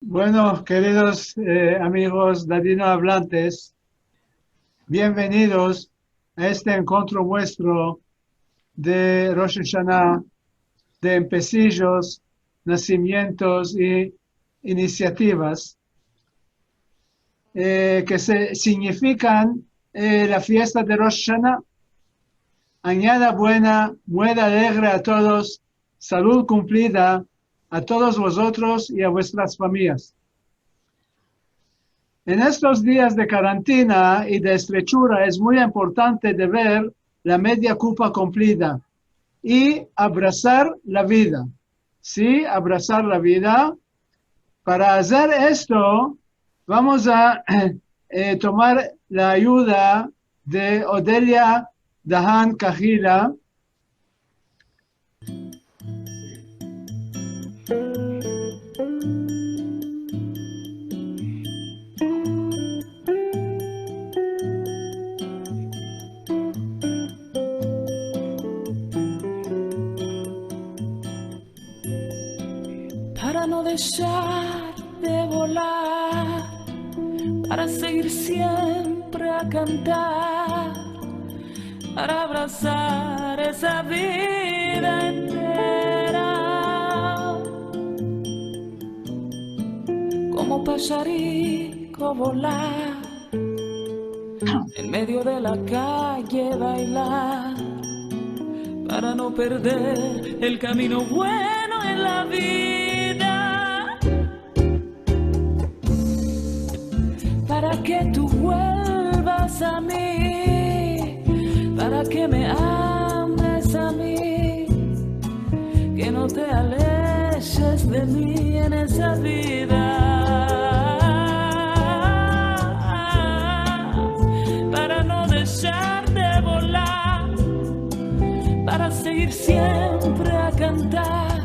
Bueno, queridos amigos ladino hablantes, bienvenidos a este encuentro vuestro de Rosh Hashanah, de empecillos, nacimientos y iniciativas que significan la fiesta de Rosh Hashanah. Añada buena, muera alegre a todos, salud cumplida a todos vosotros y a vuestras familias. En estos días de cuarentena y de estrechura es muy importante de ver la media copa cumplida y abrazar la vida. Sí, abrazar la vida. Para hacer esto, vamos a tomar la ayuda de Odelia Dahan Cajila. Para no dejar de volar, para seguir siempre a cantar, para abrazar esa vida entera, como pajarito volar, en medio de la calle bailar, para no perder el camino bueno en la vida, para que tú vuelvas a mí, para que me ames a mí, que no te alejes de mí en esa vida, para no dejar de volar, para seguir siempre a cantar,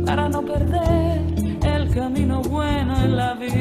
para no perder el camino bueno en la vida.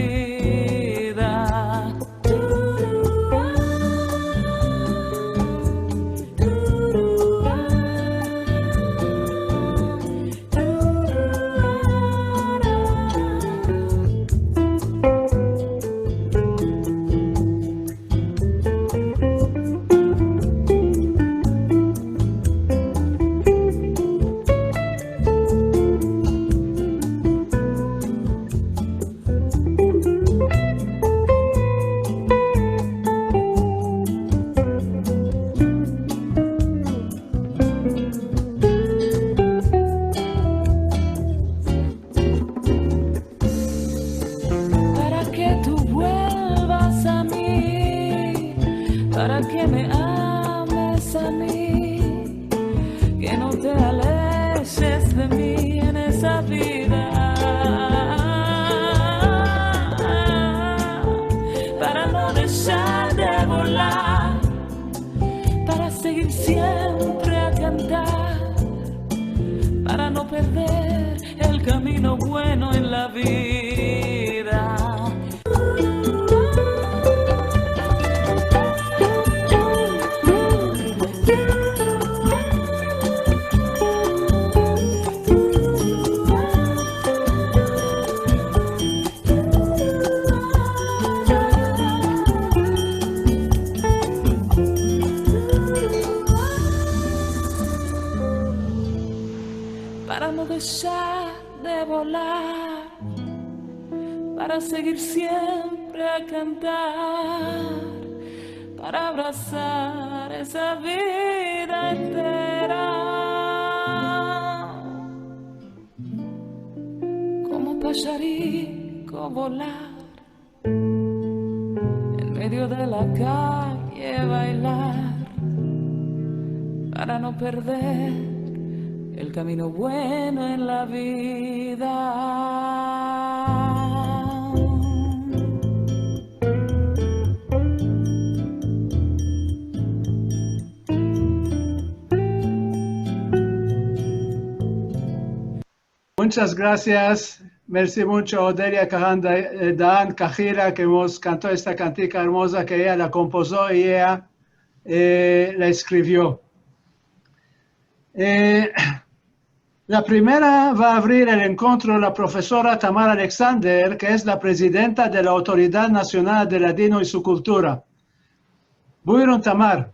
Para que me ames a mí, que no te alejes de mí en esa vida, para no dejar de volar, para seguir siempre a cantar, para no perder el camino bueno en la vida. Para no dejar de volar, para seguir siempre a cantar, para abrazar esa vida entera, como pajarito volar, en medio de la calle bailar, para no perder el camino bueno en la vida. Muchas gracias. Merci mucho, Odelia Dahan Cajira, que nos cantó esta cantica hermosa que ella la compuso y ella la escribió. La primera va a abrir el encuentro la profesora Tamar Alexander, que es la presidenta de la Autoridad Nacional de Ladino y su Cultura. Buyurun Tamar.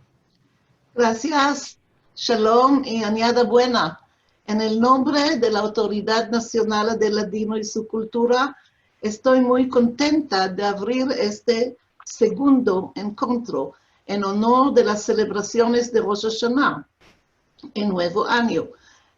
Gracias, Shalom y añada buena. En el nombre de la Autoridad Nacional de Ladino y su Cultura, estoy muy contenta de abrir este segundo encuentro en honor de las celebraciones de Rosh Hashanah, el nuevo año,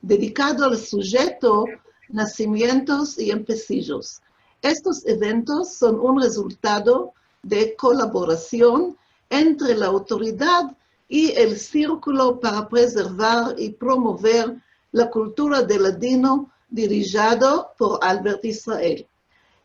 dedicado al sujeto, nacimientos y empecillos. Estos eventos son un resultado de colaboración entre la autoridad y el círculo para preservar y promover la cultura del ladino dirigido por Albert Israel.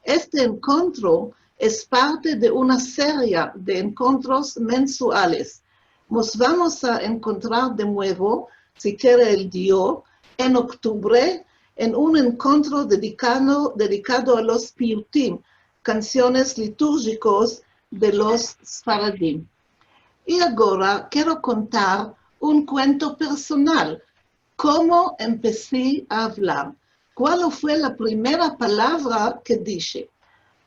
Este encuentro es parte de una serie de encuentros mensuales. Nos vamos a encontrar de nuevo, si quiere el Dios, en octubre, en un encuentro dedicado a los piyutim, canciones litúrgicos de los Sfaradim. Y ahora quiero contar un cuento personal. ¿Cómo empecé a hablar? ¿Cuál fue la primera palabra que dije?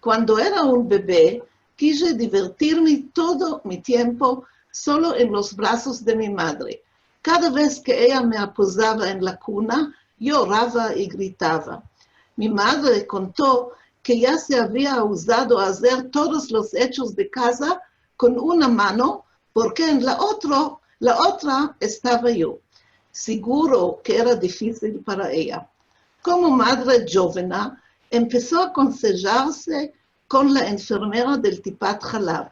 Cuando era un bebé, quise divertirme todo mi tiempo solo en los brazos de mi madre. Cada vez que ella me aposaba en la cuna, lloraba y gritaba. Mi madre contó que ya se había usado a hacer todos los hechos de casa con una mano, porque en la otra estaba yo. Seguro que era difícil para ella. Como madre jovena, empezó a aconsejarse con la enfermera del Tipat Halab.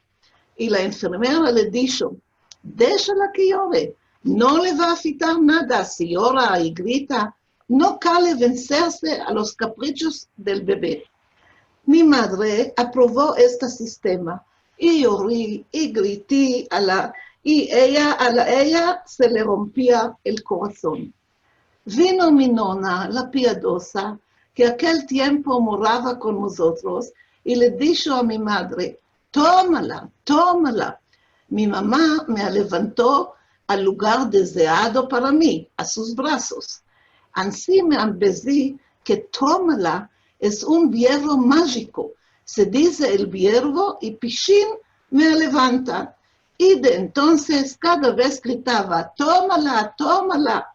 Y la enfermera le dijo, déjala que llore, no le va a afectar nada si llora y grita, no cabe vencerse a los caprichos del bebé. Mi madre aprobó este sistema y lloré y grité y a ella se le rompía el corazón. Vino mi nona, la piadosa, que aquel tiempo moraba con nosotros, y le dijo a mi madre, tómala, tómala. Mi mamá me levantó al lugar deseado para mí, a sus brazos. Así me embellecí que tómala es un verbo mágico. Se dice el verbo y Pishin me levanta. Y de entonces cada vez gritaba, tómala, tómala.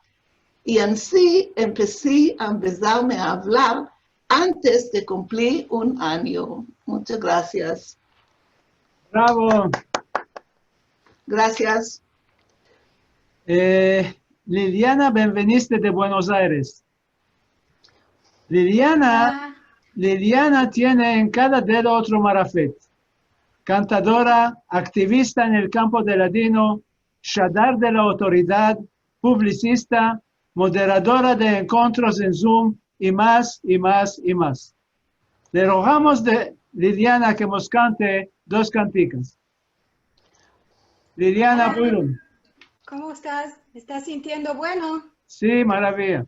Y así empecé a empezarme a hablar antes de cumplir un año. Muchas gracias. Bravo. Gracias. Liliana Benveniste de Buenos Aires. Liliana tiene en cada dedo otro marafet. Cantadora, activista en el campo del ladino, shadar de la autoridad, publicista, moderadora de encuentros en Zoom y más, y más, y más. Le rogamos de Liliana que nos cante dos canticas. Liliana Buyurun. ¿Cómo estás? ¿Me estás sintiendo bueno? Sí, maravilla.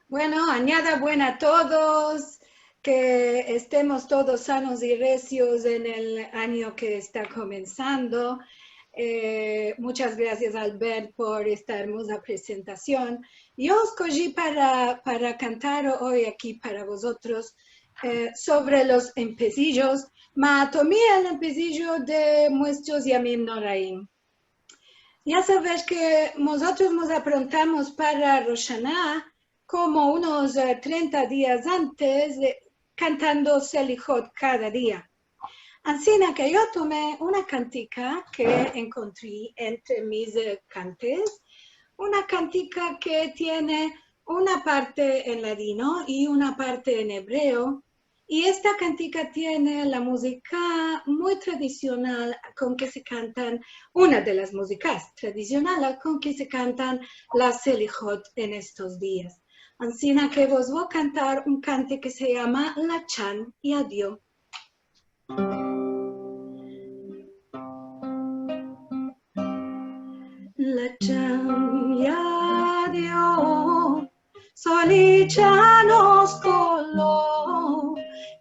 Bueno, añada buena a todos, que estemos todos sanos y recios en el año que está comenzando. Muchas gracias, Albert, por esta hermosa presentación. Yo escogí para cantar hoy aquí para vosotros sobre los empecillos. Tomé el empecillo de Muestros Yamim Noraim. Ya sabes que nosotros nos aprontamos para Rosh Hashanah como unos 30 días antes, cantando Selichot cada día. Así que yo tomé una cantica que encontré entre mis cantes, una cantica que tiene una parte en ladino y una parte en hebreo. Y esta cantica tiene la música muy tradicional con que se cantan, una de las músicas tradicionales con que se cantan las Selichot en estos días. Así que vos voy a cantar un cante que se llama Lachan y Adiós. Lachan y adiós, solicha nos coló,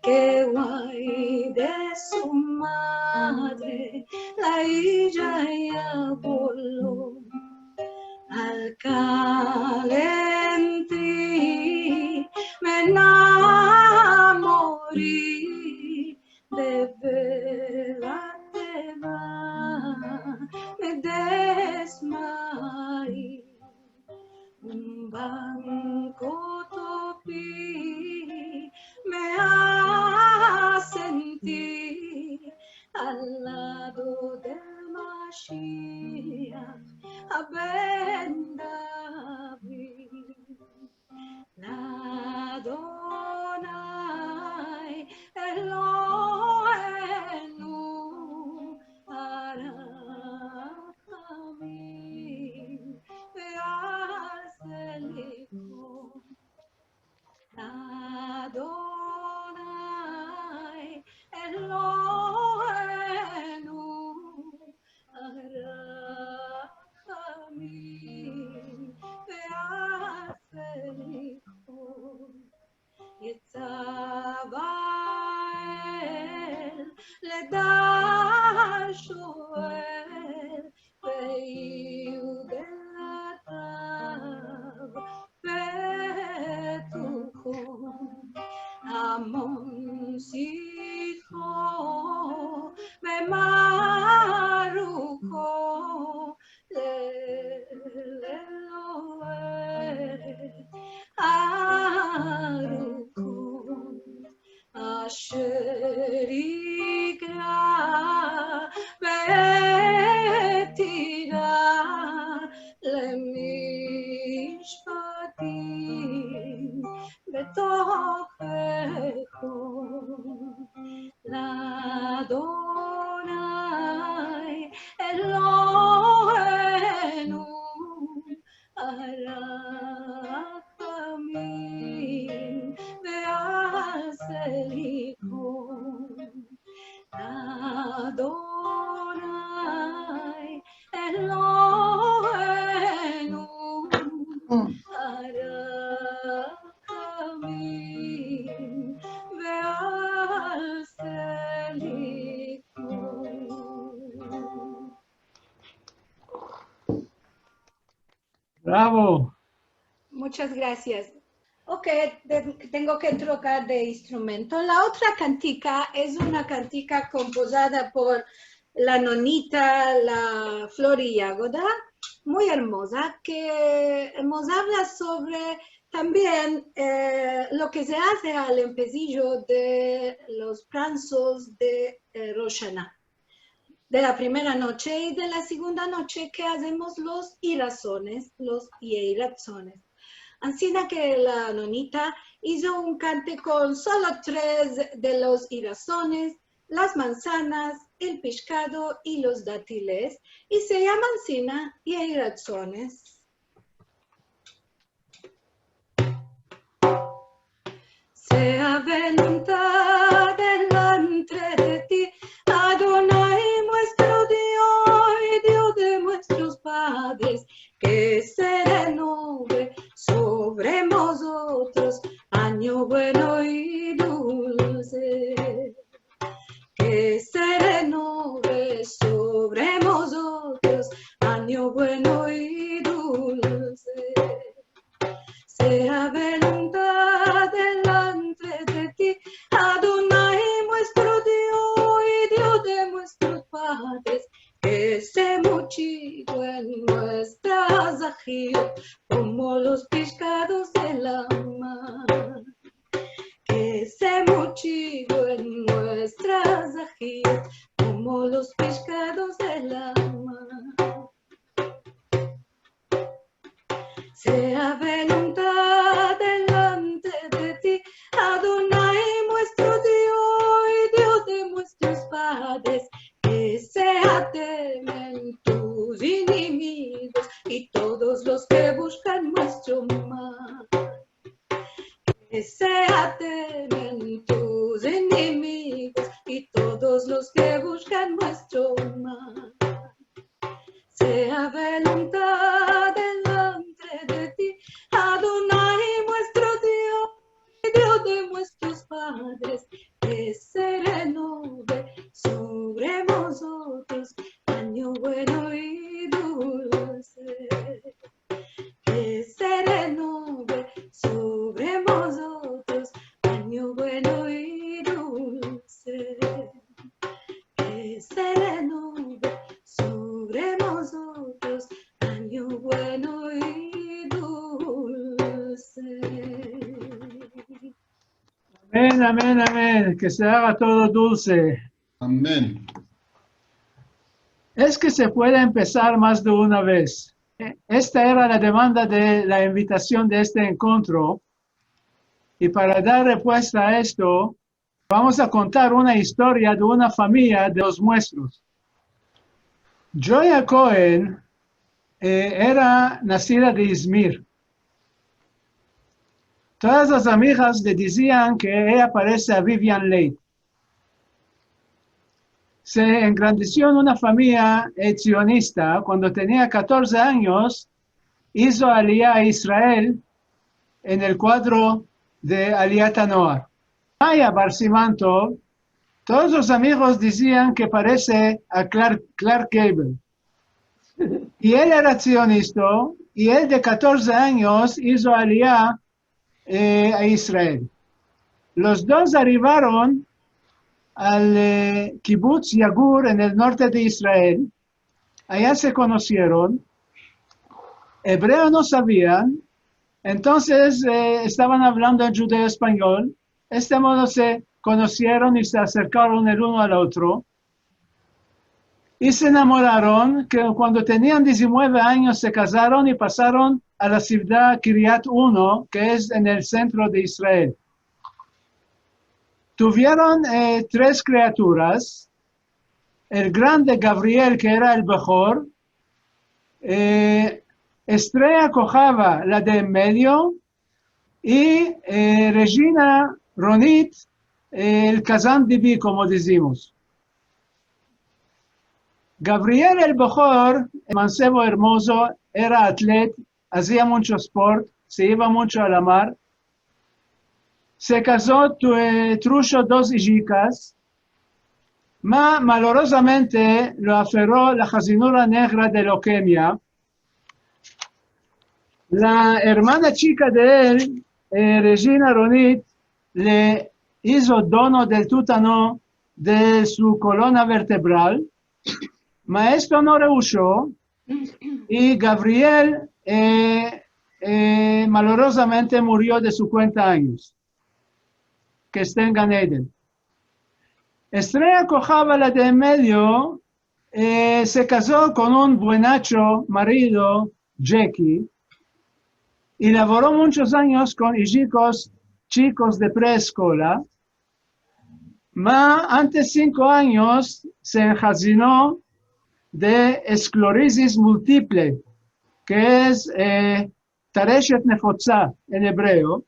que guay de su madre, la ella ya voló al calentrín. al lado del Mashiach, a Ben David. Adonai Eloheinu Arachamim Ve'aselichot. Adonai Eloheinu Arachamim Ve'aselichot. Yetzabael ledar Shoel ve'yudelav ve'tuchon Amon sitcho ve'marucho le'elohet Arukon Asher Ikra Ve'etira Lemishpatim Betochecho L'Adonai Eloheinu Arachamim Ve'aselichot. Adonai Eloheinu Arachamim Ve'aselichot. Bravo. Muchas gracias. Ok, tengo que trocar de instrumento. La otra cantica es una cantica compuesta por la nonita, la Flor y Yagoda, muy hermosa, que nos habla sobre también lo que se hace al empecillo de los pranzos de Rosh Hashanah, de la primera noche y de la segunda noche que hacemos los irazones, los yeirazones. Así que la nonita hizo un cante con solo 3 de los irazones, las manzanas, el pescado y los dátiles, y se llaman sina yeirazones. Sea voluntad delante de ti, Adonai, nuestro Dios y Dios de nuestros padres, que se renove sobre nosotros año bueno y dulce. Que se renove sobre nosotros año bueno y dulce. Sea voluntad delante de ti, Adonai, nuestro Dios y Dios de nuestros padres, que se mochigo en nuestras ajíos como los pescados de la mar. Que se mochigo en nuestras ajíos como los pescados de la mar. Sea voluntad delante de ti, Adonai, nuestro Dios y Dios de nuestros padres, que se temen tus enemigos y todos los que buscan nuestro mal. Que se temen tus enemigos y todos los que buscan nuestro mal. Sea voluntad delante de ti, Adonai, nuestro Dios y Dios de nuestros padres, que se renove sobre nosotros año bueno y dulce. Que se renove sobre nosotros año bueno y dulce. Que se renove sobre nosotros año bueno y dulce. Amén, amén, amén. Que se haga todo dulce. Amén. es que se puede empezar más de una vez. Esta era la demanda de la invitación de este encuentro. Y para dar respuesta a esto, vamos a contar una historia de una familia de los nuestros. Joya Cohen era nacida de Izmir. Todas las amigas le decían que ella parece a Vivian Leigh. Se engrandeció en una familia sionista. Cuando tenía 14 años, hizo aliyá a Israel en el cuadro de Aliyat Noar. Maya Bar Siman Tov, todos los amigos decían que parece a Clark Gable. Y él era sionista, y él de 14 años hizo aliyá a Israel. Los dos arribaron al kibbutz Yagur en el norte de Israel. Allá se conocieron. Hebreo no sabían. Entonces estaban hablando en judeo español. De este modo se conocieron y se acercaron el uno al otro. Y se enamoraron, que cuando tenían 19 años se casaron y pasaron a la ciudad Kiryat Uno, que es en el centro de Israel. Tuvieron 3 criaturas. El grande Gabriel, que era el mejor. Estrella Cojava, la de en medio. Y Regina Ronit, el Kazan Divi, como decimos. Gabriel el Bejor, el mancebo hermoso, era atleta, hacía mucho sport, se iba mucho a la mar. Se casó, trujo 2 hijicas. Malorosamente lo aferró la jazinura negra de leucemia. La hermana chica de él, Regina Ronit, le hizo dono del tútano de su columna vertebral. Maestro no rehusó y Gabriel malorosamente murió de 50 años. Que esté en Gan Eden. Estrella Cojava, la de en medio, se casó con un buenacho marido, Jackie, y laboró muchos años con chicos de preescola. Antes 5 años se enjazinó de esclerosis múltiple, que es Tareshet Nefotza en hebreo,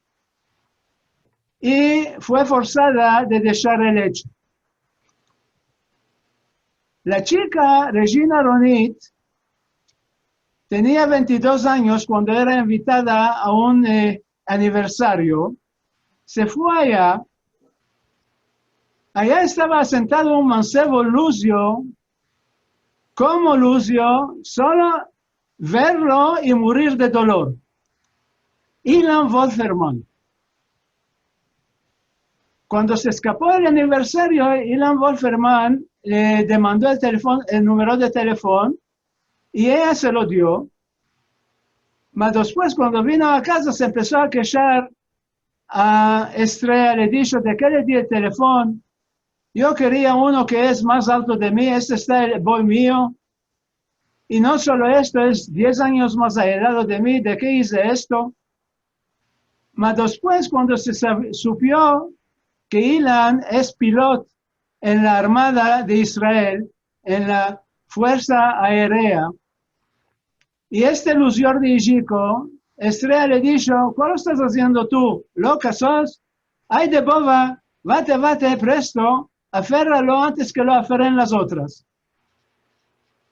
y fue forzada de dejar el hecho. La chica Regina Ronit tenía 22 años cuando era invitada a un aniversario. Se fue allá. Allá estaba sentado un mancebo Lucio. Como Lucio, solo verlo y morir de dolor. Ilan Wolferman. Cuando se escapó el aniversario, Ilan Wolferman le demandó el número de teléfono y ella se lo dio. Mas después, cuando vino a casa, se empezó a quejar a Estrella. Le dijo, ¿de qué le di el teléfono? Yo quería uno que es más alto de mí, este está el boy mío. Y no solo esto, es 10 años más al de mí, ¿de qué hice esto? Mas después, cuando se supió que Ilan es piloto en la Armada de Israel, en la Fuerza Aérea, y este lucior de Ijico, Estrella le dijo, ¿cuál estás haciendo tú? ¿Loca sos? Ay de boba, vate, presto, aférralo antes que lo aferren las otras.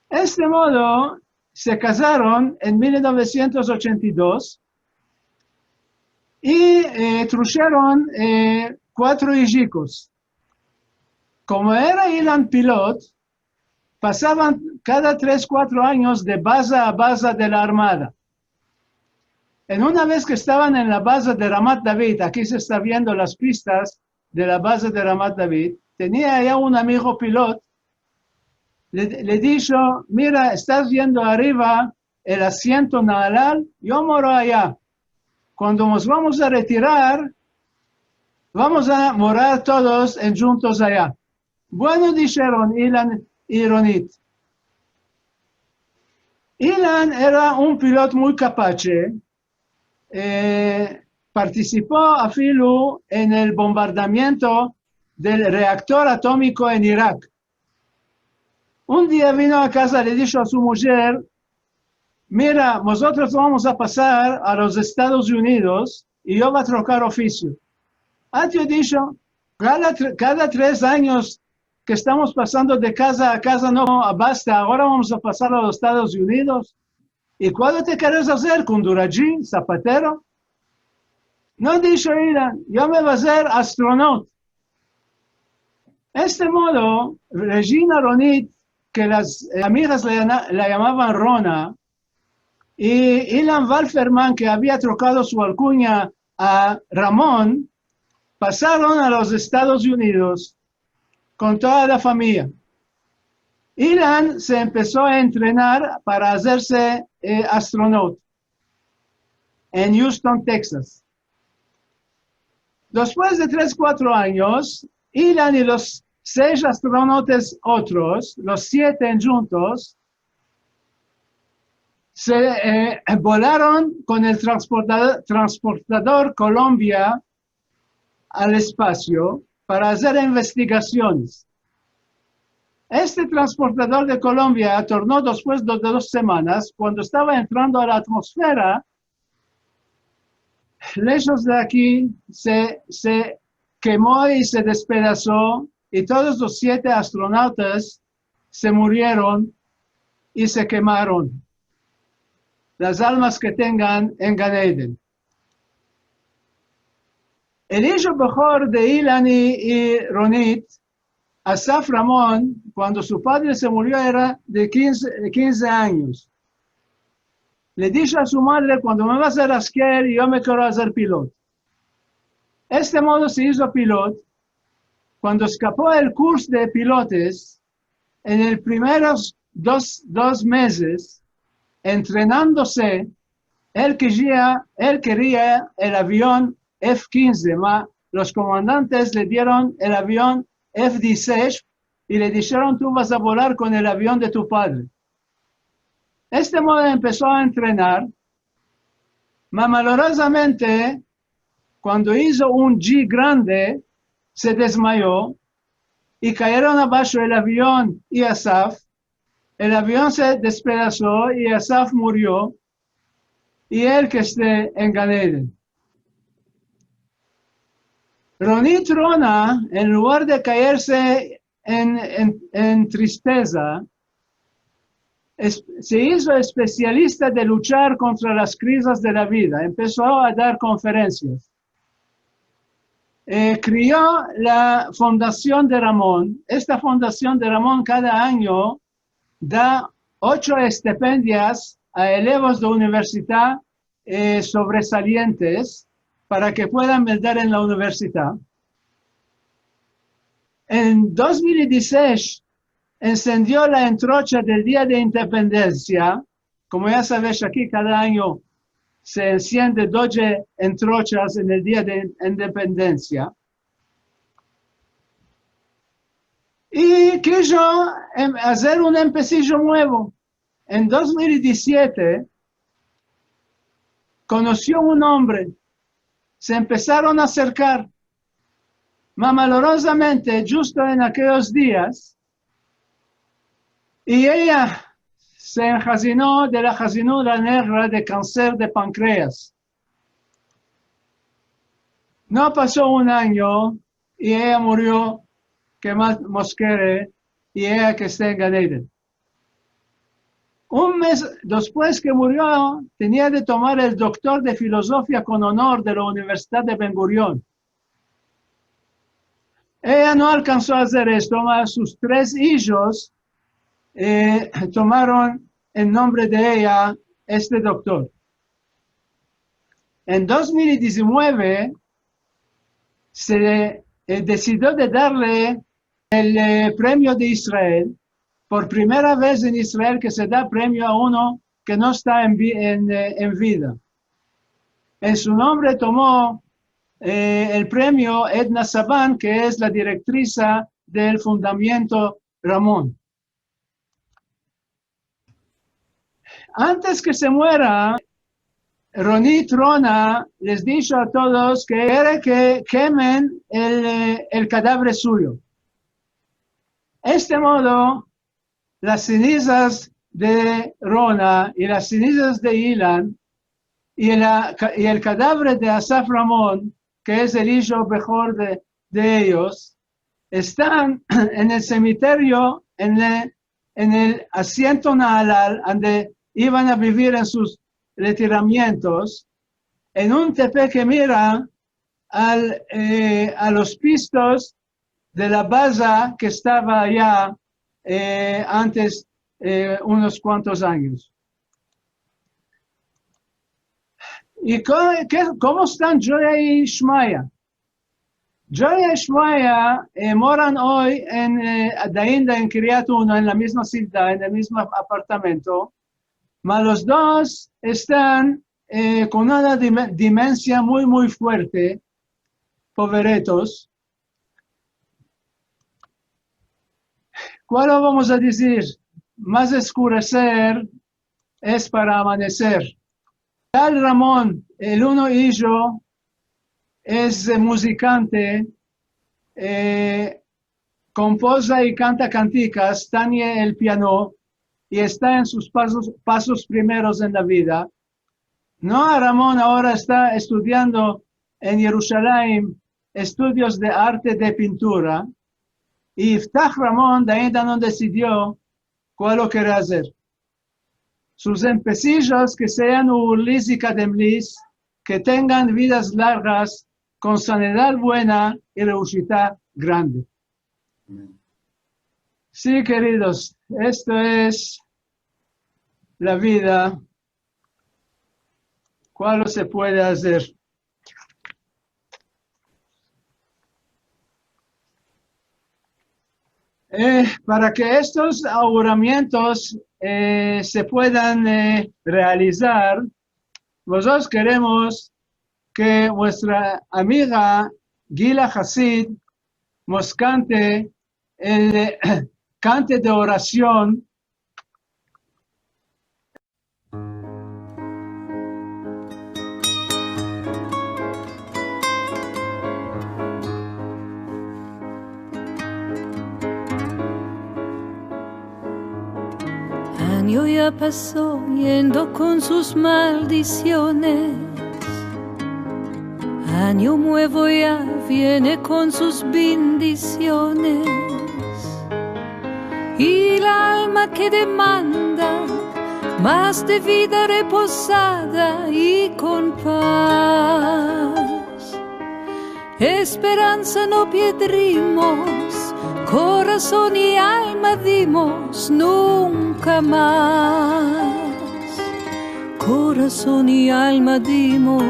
De este modo, se casaron en 1982 y trujeron 4 hijicos. Como era Ilan pilot, pasaban cada 3-4 años de base a base de la Armada. En una vez que estaban en la base de Ramat David, aquí se está viendo las pistas de la base de Ramat David, tenía ya un amigo pilot, le dijo, mira, estás viendo arriba el asiento Nahalal, yo moro allá. Cuando nos vamos a retirar, vamos a morar todos juntos allá. Bueno, dijeron Ilan y Ronit, Ilan era un piloto muy capace, participó afilo en el bombardamiento del reactor atómico en Irak. Un día vino a casa y le dijo a su mujer, mira, nosotros vamos a pasar a los Estados Unidos y yo voy a trocar oficio. Yo dicho, cada 3 años que estamos pasando de casa a casa no basta, ahora vamos a pasar a los Estados Unidos. ¿Y cuándo te quieres hacer? ¿Kunduraji? ¿Zapatero? No dicho Ilan, yo me voy a hacer astronauta. De este modo, Regina Ronit, que las amigas la llamaban Rona, y Ilan Walferman, que había trocado su alcuña a Ramón, pasaron a los Estados Unidos con toda la familia. Ilan se empezó a entrenar para hacerse astronauta en Houston, Texas. Después de 3-4 años, Ilan y los 6 astronautas otros, los 7 juntos, se volaron con el transportador Columbia al espacio para hacer investigaciones. Este transportador de Columbia tornó después de 2 semanas, cuando estaba entrando a la atmósfera, lejos de aquí se quemó y se despedazó, y todos los 7 astronautas se murieron y se quemaron. Las almas que tengan en Gan Eden. El hijo mejor de Ilan y Ronit, Asaf Ramón, cuando su padre se murió, era de 15 años. Le dijo a su madre, cuando me vas a hacer asquer, yo me quiero hacer piloto. De este modo se hizo piloto. Cuando escapó el curso de pilotes, en los primeros dos meses, entrenándose, él quería el avión F-15, los comandantes le dieron el avión F-16 y le dijeron, tú vas a volar con el avión de tu padre. De este modo empezó a entrenar, malorosamente, cuando hizo un G grande, se desmayó y cayeron abajo el avión y Asaf. El avión se despedazó y Asaf murió, y él que esté en Gan Eden. Ronit Rona, en lugar de caerse en tristeza, se hizo especialista de luchar contra las crisis de la vida. Empezó a dar conferencias. Creó la Fundación de Ramón. Esta Fundación de Ramón cada año da 8 estipendios a elevos de universidad sobresalientes para que puedan meter en la universidad. En 2016 encendió la antorcha del Día de Independencia. Como ya sabes, aquí cada año se enciende 12 antorchas en el Día de Independencia. Y quiso hacer un empecillo nuevo. En 2017 conoció un hombre. Se empezaron a acercar. Malorosamente, justo en aquellos días, y ella se enjacinó de la jacinura negra de cáncer de páncreas. No pasó un año y ella murió, que más quiere, y ella que está en Gan Eden. Un mes después que murió, tenía de tomar el doctor de filosofía con honor de la Universidad de Ben Gurión. Ella no alcanzó a hacer esto, mas sus 3 hijos tomaron en nombre de ella este doctor. En 2019 se decidió de darle el premio de Israel. Por primera vez en Israel que se da premio a uno que no está en vida. En su nombre tomó el premio Edna Saban, que es la directriza del Fundamento Ramón. Antes que se muera, Ronit Rona les dijo a todos que quiere que quemen el cadáver suyo. De este modo, las cenizas de Rona y las cenizas de Ilan y el cadáver de Asaf Ramón, que es el hijo mejor de ellos, están en el cementerio, en el asiento Nahalal, donde iban a vivir en sus retiramientos, en un tepe que mira a los pistos de la base que estaba allá antes unos cuantos años. ¿Y cómo están Joya y Shmaya? Joya y Shmaya moran hoy en Dainda, en Kiryat Uno, en la misma ciudad, en el mismo apartamento, pero los dos están con una demencia muy, muy fuerte, pobrecitos. ¿Cuál vamos a decir? Más oscurecer es para amanecer. Tal Ramón, el uno hijo, es musicante, composa y canta canticas, tañe el piano y está en sus pasos primeros en la vida. Noah Ramón ahora está estudiando en Jerusalén estudios de arte de pintura y Iftach Ramón de ahí no decidió cuál lo quiere hacer. Sus empecillos que sean Ulis y Kademlis, que tengan vidas largas, con sanidad buena y reushita grande. Sí, queridos, esto es la vida. ¿Cuál se puede hacer? Para que estos auguramientos se puedan realizar, nosotros queremos que vuestra amiga Gila Hasid nos cante el cante de oración. Año ya pasó yendo con sus maldiciones. Año nuevo ya viene con sus bendiciones. Y la alma que demanda más de vida reposada y con paz. Esperanza no piedrimos, corazón y alma dimos nunca más. Corazón y alma dimos.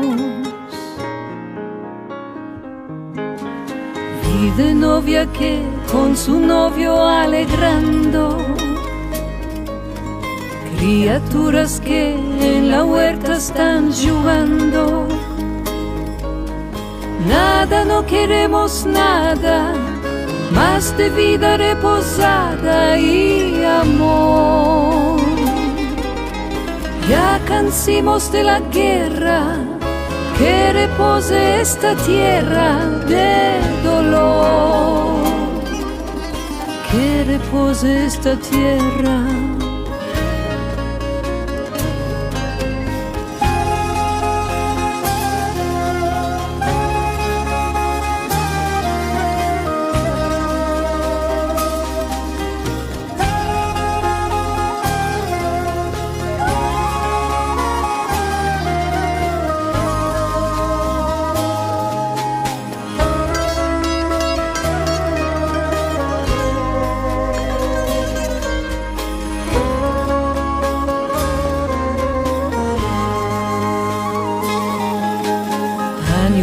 Vive novia que con su novio alegrando, criaturas que en la huerta están jugando. Nada, no queremos nada más de vida reposada y amor. Ya cansamos de la guerra, que repose esta tierra de dolor. Que repose esta tierra.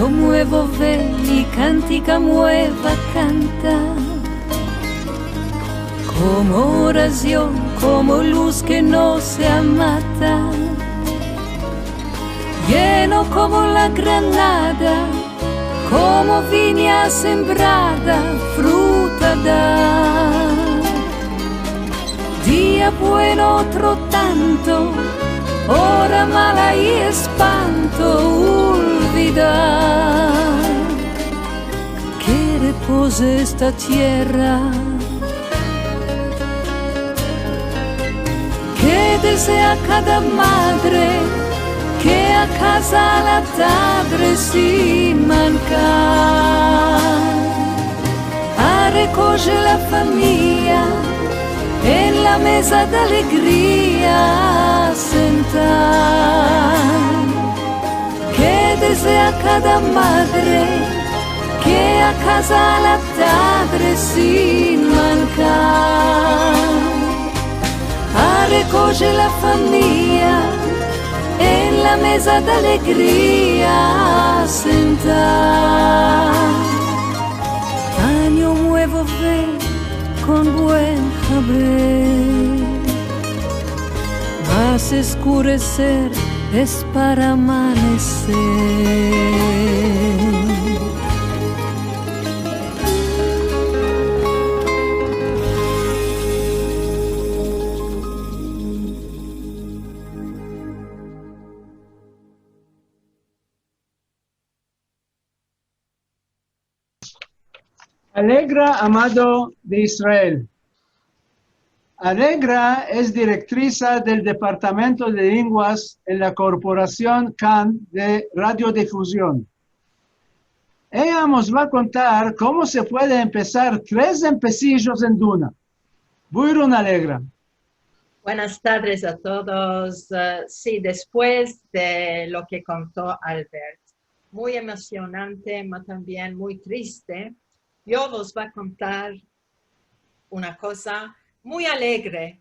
Nuevo ve y cántica nueva canta, como oración, como luz que no se amata, lleno como la granada, como viña sembrada, fruta da. Día bueno otro tanto, oramai l'hai espanto olvidar que repose esta tierra, que desea cada madre que a casa la tarde sin mancar, a recoger la famiglia e la mesa d'allegria sentar, che desea cada madre che a casa la tarde sin mancar, a recoger la famiglia e la mesa d'allegria sentar. Año nuevo ven con buen saber, vas a escurecer es para amanecer. Alegra Amado de Israel. Alegra es directriza del Departamento de Lenguas en la Corporación CAN de Radiodifusión. Ella nos va a contar cómo se puede empezar 3 empecillos en Duna. Buyurun Alegra. Buenas tardes a todos. Sí, después de lo que contó Albert, muy emocionante, pero también muy triste, yo os voy a contar una cosa muy alegre.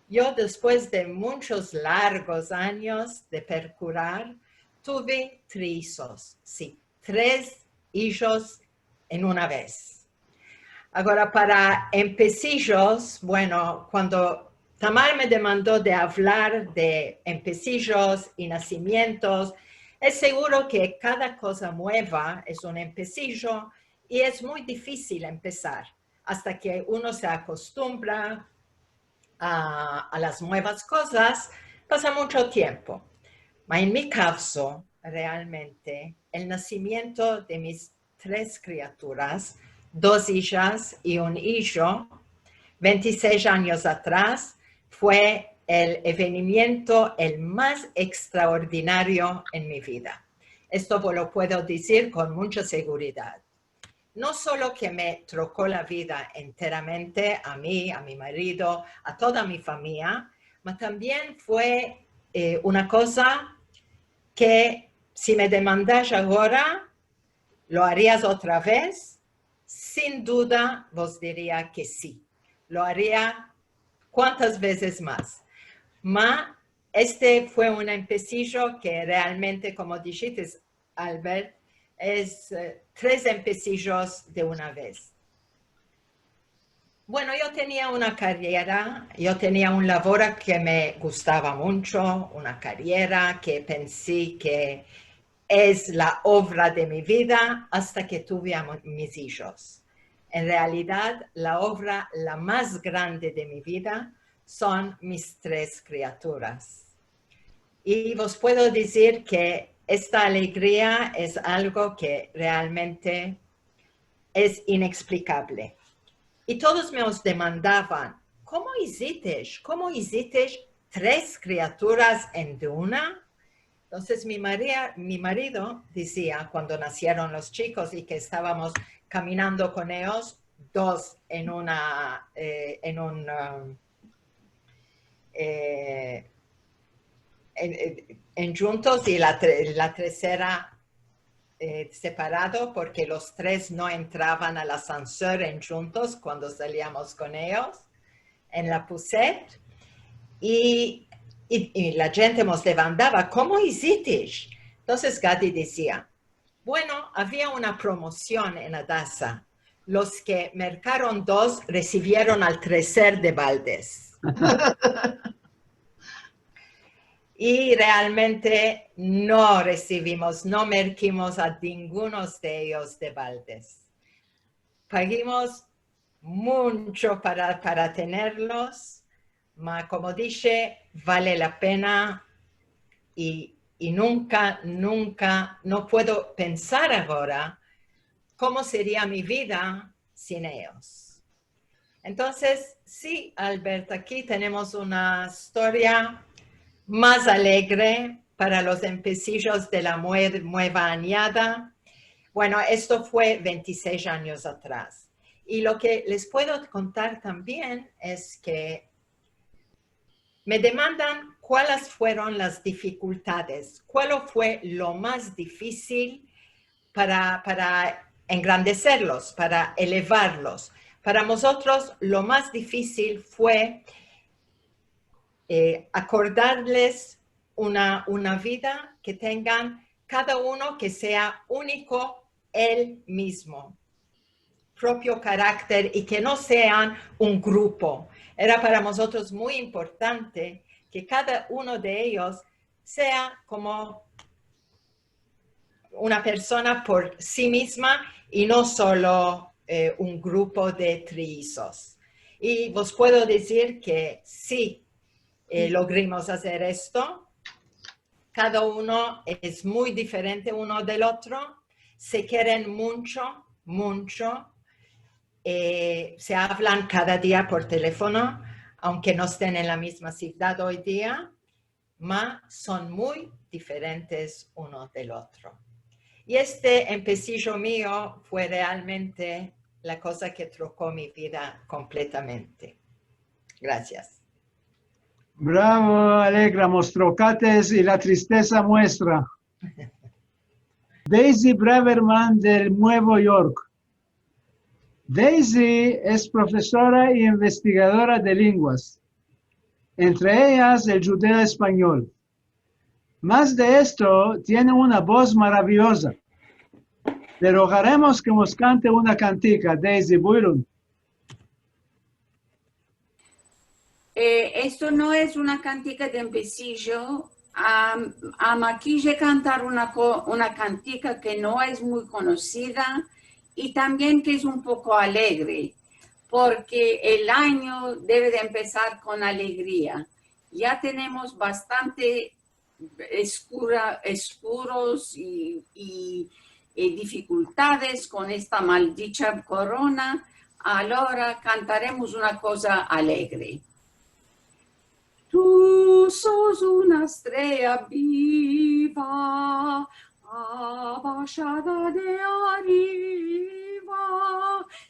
Yo, después de muchos largos años de percurar, tuve 3 hijos. Sí, 3 hijos en una vez. Ahora, para empecillos, bueno, cuando Tamar me demandó de hablar de empecillos y nacimientos, es seguro que cada cosa nueva es un empecillo y es muy difícil empezar hasta que uno se acostumbra a las nuevas cosas, pasa mucho tiempo. En mi caso, realmente, el nacimiento de mis 3 criaturas, 2 hijas y un hijo, 26 años atrás, fue el evento el más extraordinario en mi vida. Esto lo puedo decir con mucha seguridad. No solo que me trocó la vida enteramente a mí, a mi marido, a toda mi familia, pero también fue una cosa que si me demandas ahora, ¿lo harías otra vez? Sin duda vos diría que sí. Lo haría cuántas veces más. Ma este fue un empecillo que realmente, como dijiste, Albert, es 3 empecillos de una vez. Bueno, yo tenía una carrera, yo tenía un labor que me gustaba mucho, una carrera que pensé que es la obra de mi vida hasta que tuve a mis hijos. En realidad, la obra la más grande de mi vida son mis 3 criaturas. Y os puedo decir que esta alegría es algo que realmente es inexplicable. Y todos me demandaban, ¿cómo hiciste 3 criaturas en una? Entonces mi marido decía, cuando nacieron los chicos y que estábamos caminando con ellos, 2 en juntos y la tercera separado, porque los 3 no entraban al ascensor en juntos cuando salíamos con ellos en la Poussette. Y la gente nos levantaba, ¿cómo hiciste? Entonces Gadi decía, bueno, había una promoción en Adasa. Los que mercaron 2 recibieron al tercer de baldes. Y realmente no recibimos, no merquimos a ninguno de ellos de baldes. Pagamos mucho para tenerlos, pero como dije, vale la pena y nunca, no puedo pensar ahora cómo sería mi vida sin ellos. Entonces, sí, Albert, aquí tenemos una historia más alegre para los empecillos de la nueva añada. Bueno, esto fue 26 años atrás. Y lo que les puedo contar también es que me demandan cuáles fueron las dificultades, cuál fue lo más difícil para engrandecerlos, para elevarlos. Para nosotros lo más difícil fue acordarles una vida que tengan cada uno que sea único él mismo, propio carácter y que no sean un grupo. Era para nosotros muy importante que cada uno de ellos sea como una persona por sí misma y no solo un grupo de trillizos. Y os puedo decir que sí, logramos hacer esto. Cada uno es muy diferente uno del otro. Se quieren mucho, mucho. Se hablan cada día por teléfono, aunque no estén en la misma ciudad hoy día, pero son muy diferentes uno del otro. Y este empecillo mío fue realmente la cosa que trocó mi vida completamente. Gracias. Bravo, alegramos trocates y la tristeza muestra. Daisy Braverman del Nuevo York. Daisy es profesora e investigadora de lenguas, entre ellas el judeo español. Más de esto, tiene una voz maravillosa. Le rogaremos que nos cante una cantica, Daisy Buirun. Esto no es una cantica de empecillo. Aquí cantar una cantica que no es muy conocida y también que es un poco alegre, porque el año debe de empezar con alegría. Ya tenemos bastante escuros y dificultades con esta maldita corona. Ahora cantaremos una cosa alegre. Tú sos una estrella viva, abajada de arriba,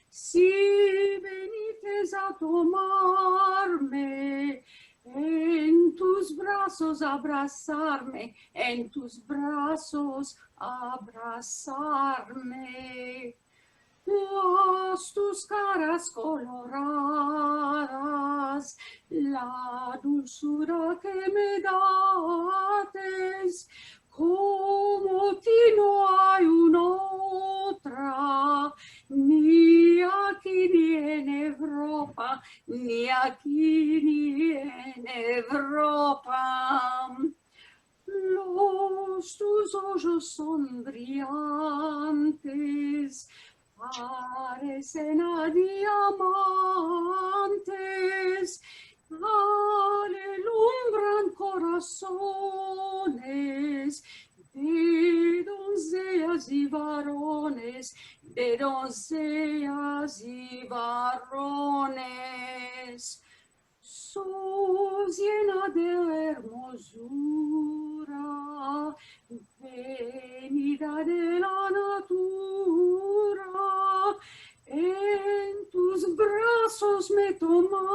si venites a tomarme, en tus brazos abrazarme, en tus brazos abrazarme. Tus caras coloradas, la dulzura que me dates, como ti no hay una otra, ni aquí ni en Europa, ni aquí ni en Europa. Tus ojos son brillantes, parecen a diamantes, alumbran corazones de doncellas y varones, de doncellas y varones. Sos llena de hermosura, venida de la natura, en tus brazos me tomates,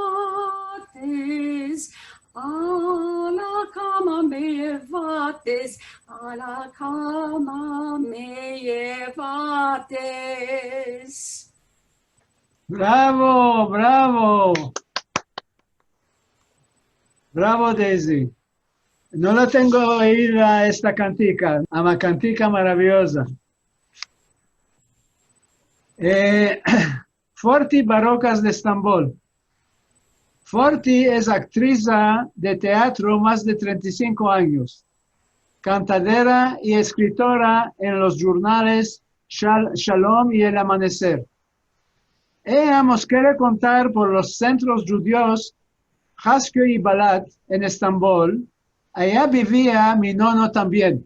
a la cama me llevates, a la cama me llevates. Bravo, bravo. Bravo, Daisy. No la tengo oída esta cantica, una cantica maravillosa. Forti Barrocas de Estambul. Forti es actriz de teatro más de 35 años, cantadera y escritora en los jornales Shalom y El Amanecer. Ella nos quiere contar por los centros judíos Haskell y Balat en Estambul Allá vivía mi nono también.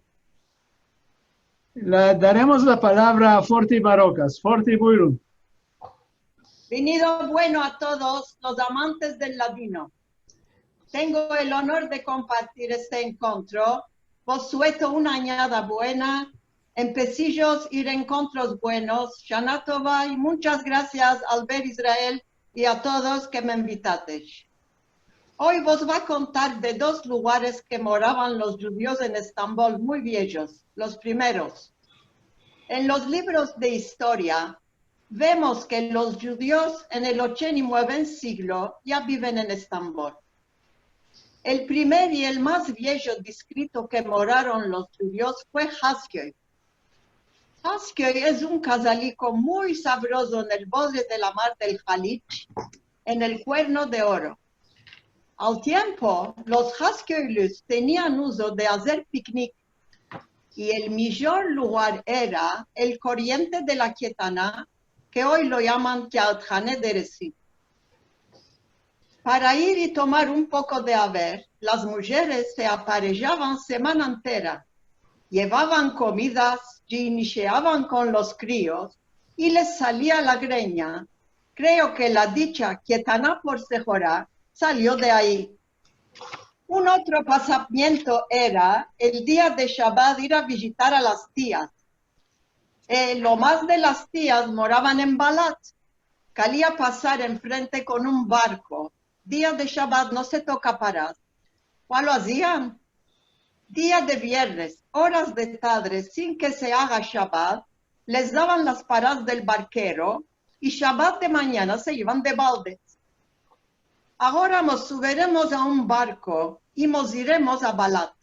Daremos la palabra a Forti Barocas. Forti Buirun. Venido bueno a todos los amantes del ladino. Tengo el honor de compartir este encuentro. Vos suelto una añada buena, en pesillos y reencontros buenos. Shana Tova y muchas gracias al Ver Israel y a todos que me invitasteis. Hoy vos va a contar de dos lugares que moraban los judíos en Estambul, muy viejos, los primeros. En los libros de historia, vemos que los judíos en el 89 siglo ya viven en Estambul. El primer y el más viejo distrito que moraron los judíos fue Haskell. Haskell es un casalico muy sabroso en el borde de la mar del Jalich, en el Cuerno de Oro. Al tiempo, los Haskellos tenían uso de hacer picnic y el mejor lugar era el corriente de la Quietana, que hoy lo llaman Teatjane de Reci. Para ir y tomar un poco de haber, las mujeres se aparejaban semana entera, llevaban comidas, gincheaban con los críos y les salía la greña. Creo que la dicha Quietana por Sejorá salió de ahí. Un otro pasamiento era el día de Shabbat ir a visitar a las tías. Lo más de las tías moraban en Balat. Calía pasar enfrente con un barco. Día de Shabbat no se toca parar. ¿Cuál lo hacían? Día de viernes, horas de tarde, sin que se haga Shabbat, les daban las paradas del barquero y Shabbat de mañana se iban de balde. Ahora nos subiremos a un barco y nos iremos a Balat.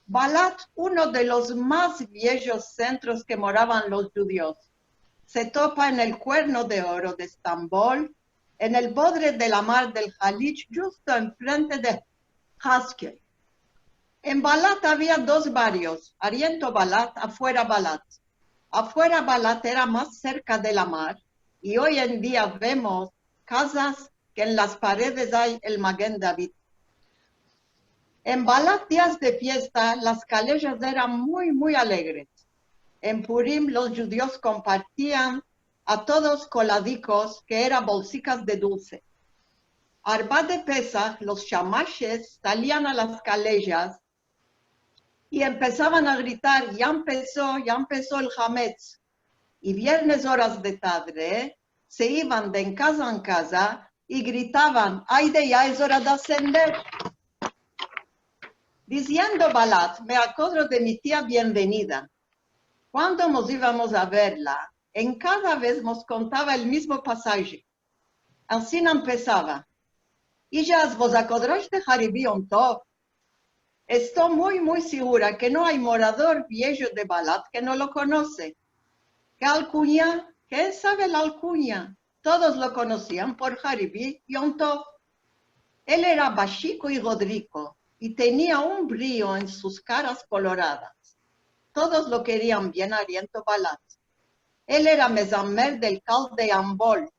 Balat, uno de los más viejos centros que moraban los judíos, se topa en el Cuerno de Oro de Estambul, en el borde de la mar del Jalich, justo enfrente de Haskell. En Balat había dos barrios, Ariento Balat, afuera Balat. Afuera Balat era más cerca de la mar y hoy en día vemos casas que en las paredes hay el Maguen David. En Balat, días de fiesta, las calles eran muy alegres. En Purim los judíos compartían a todos coladicos que eran bolsicas de dulce. Arba de Pesach, los shamaches salían a las calles y empezaban a gritar, ya empezó el Hametz. Y viernes horas de tarde se iban de en casa y gritaban, ¡ay de ya es hora de ascender! Diciendo Balat, me acuerdo de mi tía Bienvenida. Cuando nos íbamos a verla, en cada vez nos contaba el mismo pasaje. Así empezaba. Y ya vos acordáis de Haribí on Tov. Estoy muy segura que no hay morador viejo de Balat que no lo conoce. ¿Qué alcuña? ¿Qué sabe la alcuña? Todos lo conocían por Haribí Yom Tov. Él era bajico y godrico y tenía un brillo en sus caras coloradas. Todos lo querían bien a Ariento Balat. Él era mesamer del cal de Ambol.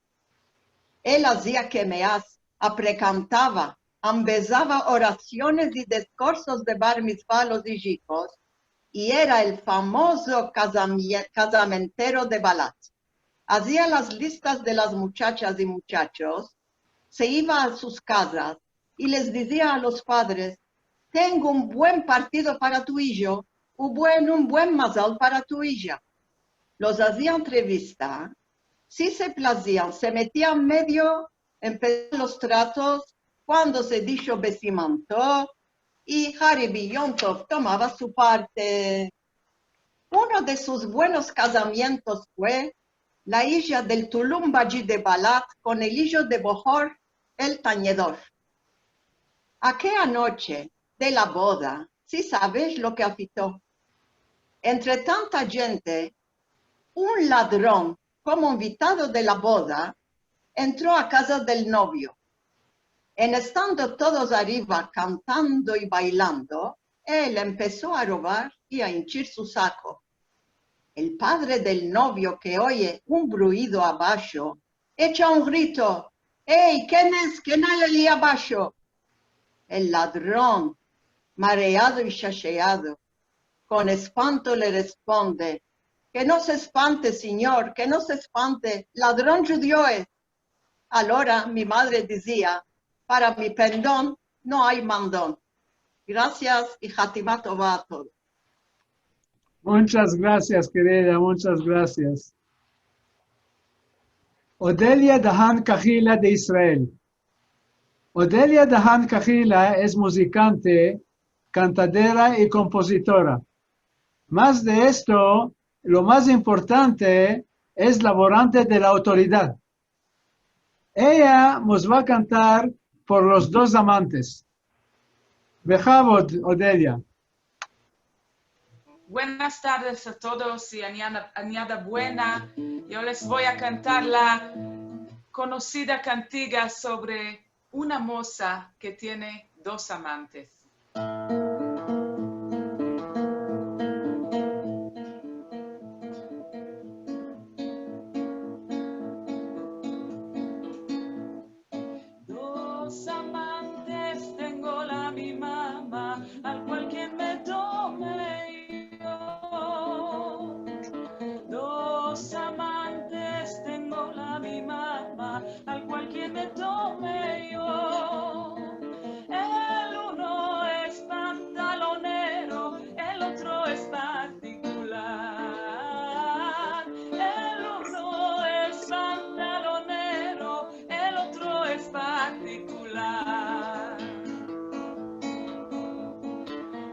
Él hacía quemeas, aprecantaba, ambezaba oraciones y discursos de bar mitzvah a los hijos y era el famoso casamentero de Balat. Hacía las listas de las muchachas y muchachos, se iba a sus casas y les decía a los padres, tengo un buen partido para tu hijo, un buen mazal para tu hija. Los hacía entrevista, si se placían, se metían medio, empezaron los tratos, cuando se dijo besimantó, y Haribí Yom Tov tomaba su parte. Uno de sus buenos casamientos fue la hija del Tulum Baji de Balat con el hijo de Bohor, el tañedor. Aquella noche de la boda, si sabes lo que afitó. Entre tanta gente, un ladrón, como invitado de la boda, entró a casa del novio. En estando todos arriba cantando y bailando, él empezó a robar y a hinchir su saco. El padre del novio, que oye un bruido abajo, echa un grito, ¡Ey, quién hay allí abajo! El ladrón mareado y chacheado. Con espanto le responde, que no se espante, señor, que no se espante, ladrón judío es. Ahora mi madre decía, para mi perdón no hay mandón. Gracias y Hatimá Tová a todos. Muchas gracias, querida, muchas gracias. Odelia Dahan Cajila de Israel. Odelia Dahan Cajila es musicante, cantadera y compositora. Más de esto, lo más importante es laborante de la autoridad. Ella nos va a cantar por los dos amantes. Bechavod, Odelia. Buenas tardes a todos y añada buena. Yo les voy a cantar la conocida cantiga sobre una moza que tiene dos amantes. Dos amantes tengo la mi mamá, al cual quien me tome yo. Dos amantes tengo la mi mamá, al cual quien me tome yo. El uno es pantalonero, el otro es particular. El uno es pantalonero, el otro es particular.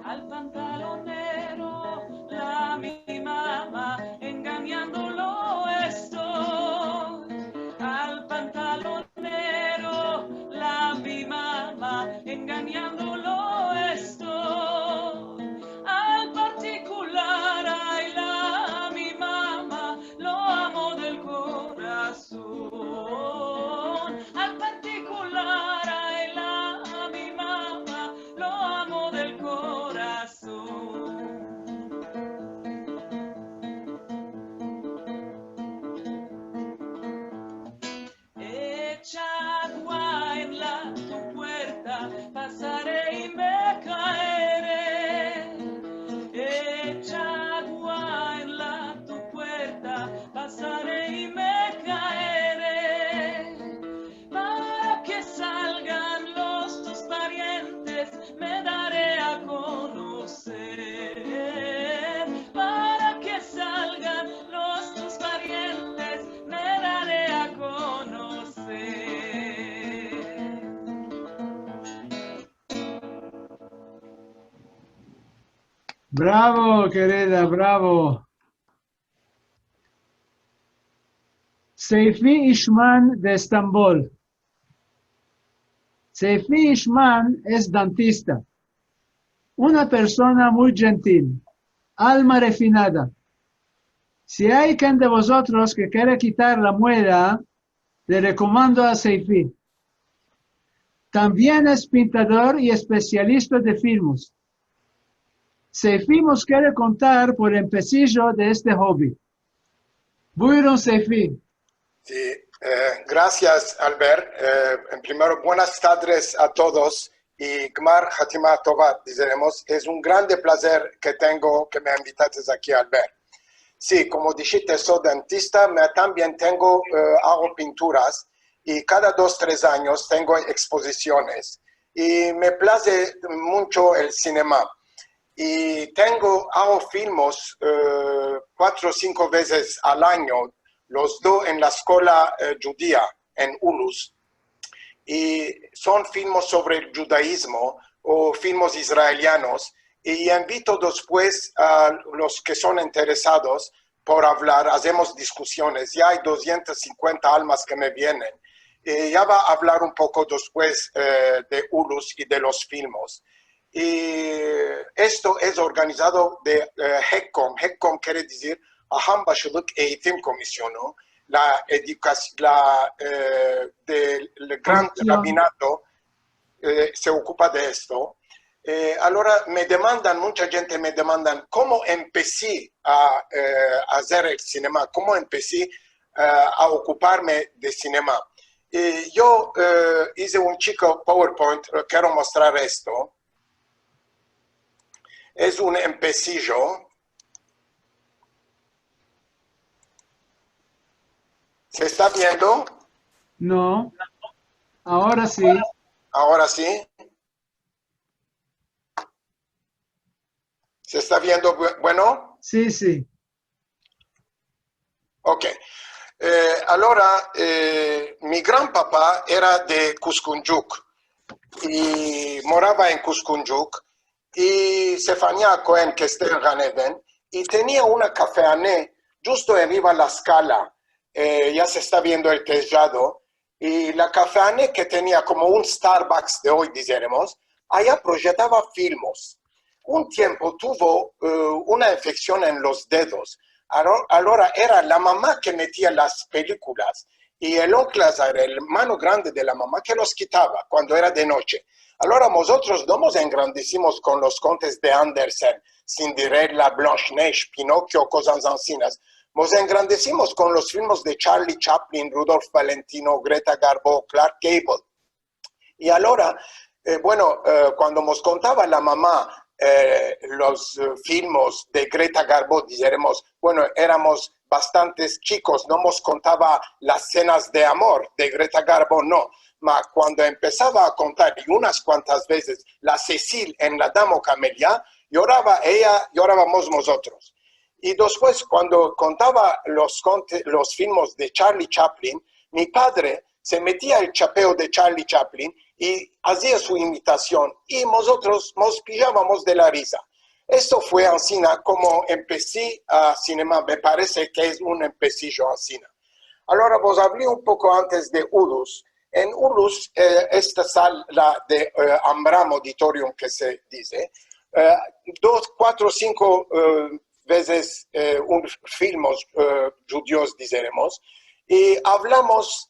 Al pantalonero la mi mamá engañándolo estoy. Al pantalonero la mi mamá engañándolo estoy. Al particular ay la mi mamá lo amo del corazón. Al particular ay la mi mamá lo amo del corazón. Echa agua en la compuerta, pasaré y me caeré. Echa agua en la compuerta, pasaré y me caeré. Para que salgan los dos parientes, me daré a conocer. Para que salgan los dos parientes, me daré a conocer. Bravo, querida, bravo. Seifi Ishman de Estambul. Seifi Ishman es dentista. Una persona muy gentil, alma refinada. Si hay quien de vosotros que quiere quitar la muela, le recomiendo a Seifi. También es pintador y especialista de filmes. Seifi nos quiere contar por el empecillo de este hobby. Buyurun Seifi. Sí, gracias Albert. En primero, buenas tardes a todos y Gmar Hatimá Tová, diremos. Es un grande placer que tengo que me invitaste aquí, Albert. Sí, como dijiste, soy dentista, también hago pinturas y cada 2-3 años tengo exposiciones. Y me place mucho el cinema. Y hago filmes 4 o 5 veces al año, los dos en la escuela judía en Ulus. Y son filmes sobre el judaísmo o filmes israelianos. Y invito después a los que son interesados por hablar, hacemos discusiones. Ya hay 250 almas que me vienen. Ya va a hablar un poco después de Ulus y de los filmes. Y esto es organizado de HECCOM. HECCOM quiere decir Aham Başılık Eğitim Komisyonu, del Gran Rabinato se ocupa de esto. Allora mucha gente me demandan cómo empecé a hacer el cinema, cómo empecé a ocuparme de cinema. Yo hice un chico PowerPoint, quiero mostrar esto. es un empecillo. ¿Se está viendo? No. Ahora sí. Ahora sí. ¿Se está viendo bueno? Sí, sí. Ok. Allora, mi gran papà era de Cuscunjuc y moraba en Cuscunjuc y Stefania Cohen, que está en Ganeden, y tenía una cafeanée justo arriba la scala. Ya se está viendo el tejado, y la cafeanée que tenía como un Starbucks de hoy, diremos, allá proyectaba filmos. Un tiempo tuvo una infección en los dedos. Allora era la mamá que metía las películas y el Lazar, el mano grande de la mamá, que los quitaba cuando era de noche. Allora nosotros no nos engrandecimos con los contes de Andersen, Cinderella, Blanche-Neige, Pinocchio, cosas ancinas. Nos engrandecimos con los filmes de Charlie Chaplin, Rudolph Valentino, Greta Garbo, Clark Gable. Y allora, cuando nos contaba la mamá los filmes de Greta Garbo, diremos, éramos bastantes chicos, no nos contaba las escenas de amor de Greta Garbo, no. Pero cuando empezaba a contar, y unas cuantas veces, la Cecil en La Dama Camelia, lloraba ella, llorábamos nosotros. Y después, cuando contaba los filmes de Charlie Chaplin, mi padre se metía el chapeo de Charlie Chaplin y hacía su imitación, y nosotros nos pillábamos de la risa. Esto fue así como empecé a cinema, me parece que es un empecillo así. Ahora vos hablé un poco antes de Ulus. En Ulus, esta sala de Ambram Auditorium que se dice, 2, 4, 5 veces filmes judíos, diremos, y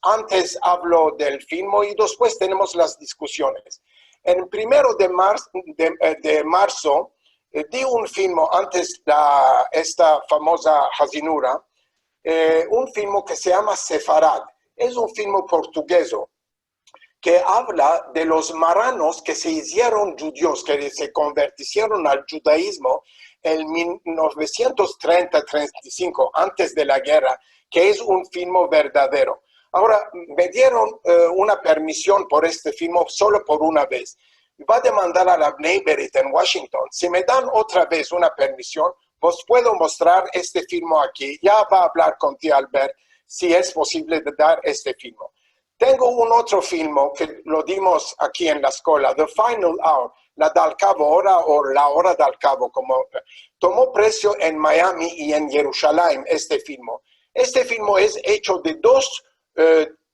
antes hablo del film y después tenemos las discusiones. En 1 de marzo di un film antes de esta famosa Hazinura, un film que se llama Sefarad. Es un film portugués que habla de los marranos que se hicieron judíos, que se convirtieron al judaísmo en 1930-35, antes de la guerra, que es un film verdadero. Ahora, me dieron una permisión por este film solo por una vez. Va a demandar a la Bnei B'rith en Washington. Si me dan otra vez una permisión, os puedo mostrar este film aquí. Ya va a hablar contigo, Albert, si es posible de dar este film. Tengo un otro film que lo dimos aquí en la escuela, The Final Hour, la del cabo hora o la hora del cabo, como tomó precio en Miami y en Jerusalén este film. Este film es hecho de 2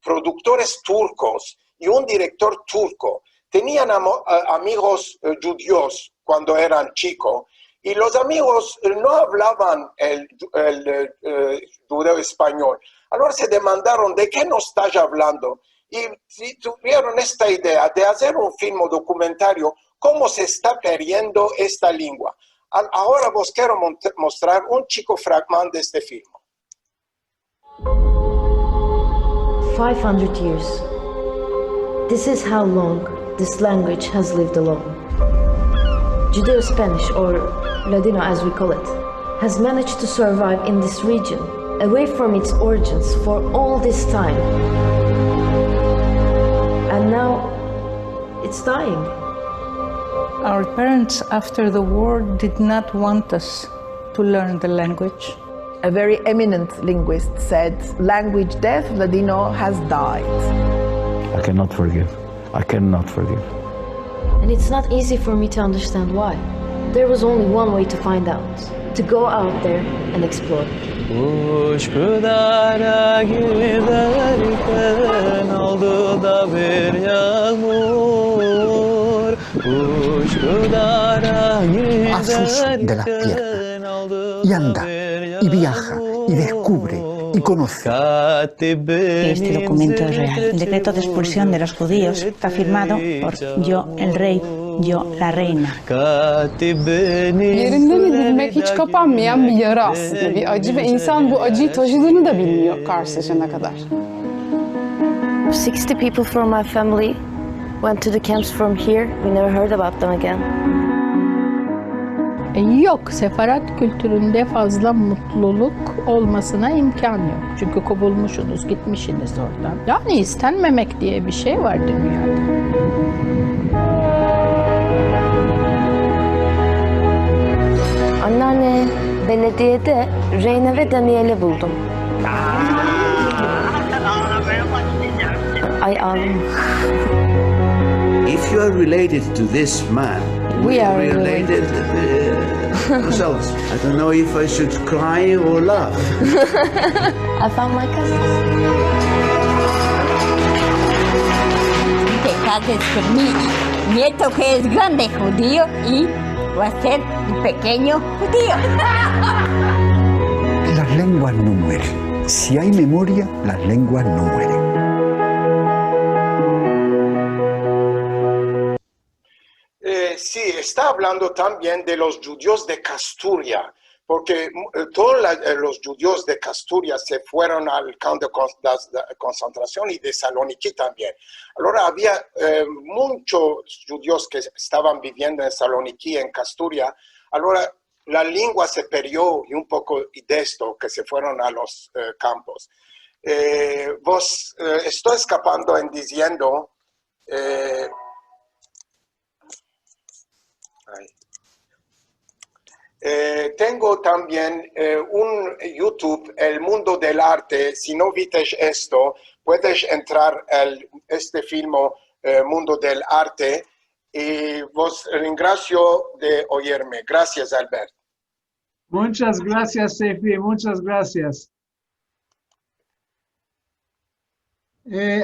productores turcos y un director turco. Tenían amigos judíos cuando eran chicos y los amigos no hablaban el judeo español. Ahora se demandaron de qué nos estás hablando y tuvieron esta idea de hacer un film documentario cómo se está perdiendo esta lengua. Ahora vos quiero mostrar un chico fragmento de este film. 500 years. This is how long this language has lived alone. Judeo-Spanish, or Ladino as we call it, has managed to survive in this region, away from its origins for all this time. And now, it's dying. Our parents after the war did not want us to learn the language. A very eminent linguist said, language death, Ladino has died. I cannot forgive. I cannot forgive. And it's not easy for me to understand why. There was only one way to find out, to go out there and explore. Hazos de la tierra y anda y viaja y descubre y conoce. Este documento es real. El decreto de expulsión de los judíos está firmado por yo, el rey, yo, la reina. Yerinde bildirmek hiç kapanmayan bir yara aslında, bir acı ve insan bu acıyı taşıdığını da bilmiyor karşılaşana kadar. 60 people from my family went to the camps from here. We never heard about them again. Yok, sefarat kültüründe fazla mutluluk olmasına imkan yok. Çünkü kovulmuşsunuz, gitmişsiniz oradan. Yani istenmemek diye bir şey var dünyada. Anneanne, belediyede Reyna ve Daniel'i buldum. Ay ağlama. If you are related to this man, We are related. Ourselves. I don't know if I should cry or laugh. I found my cousins. Te cases con mi nieto que es grande judío y va a ser un pequeño judío. Las lenguas no mueren. Si hay memoria, las lenguas no mueren. Sí, está hablando también de los judíos de Casturia, porque todos los judíos de Casturia se fueron al campo de concentración y de Saloniki también. Ahora había muchos judíos que estaban viviendo en Saloniki, en Casturia. Ahora la lengua se perdió y un poco de esto, que se fueron a los campos. Estoy escapando en diciendo... tengo también un YouTube, El Mundo del Arte. Si no viste esto, puedes entrar a este film, Mundo del Arte. Y vos gracio de oírme. Gracias, Albert. Muchas gracias, Sefi. Muchas gracias.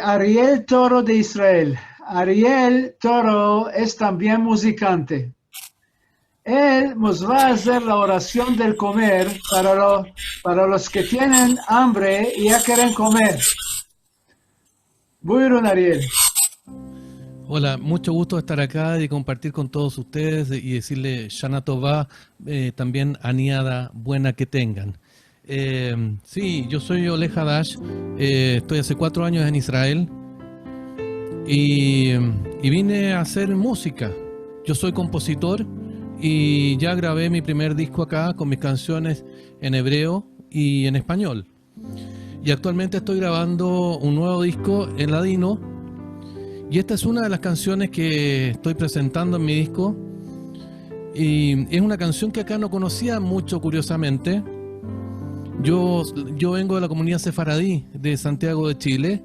Ariel Toro de Israel. Ariel Toro es también musicante. Él nos va a hacer la oración del comer para los que tienen hambre y ya quieren comer. Buyurun, Ariel. Hola, mucho gusto estar acá y compartir con todos ustedes y decirle Shana Tová, también aniada buena que tengan. Sí, yo soy Ole Hadash, estoy hace 4 años en Israel y vine a hacer música. Yo soy compositor y ya grabé mi primer disco acá con mis canciones en hebreo y en español. Y actualmente estoy grabando un nuevo disco en ladino. Y esta es una de las canciones que estoy presentando en mi disco. Y es una canción que acá no conocía mucho, curiosamente. Yo vengo de la comunidad sefaradí de Santiago de Chile.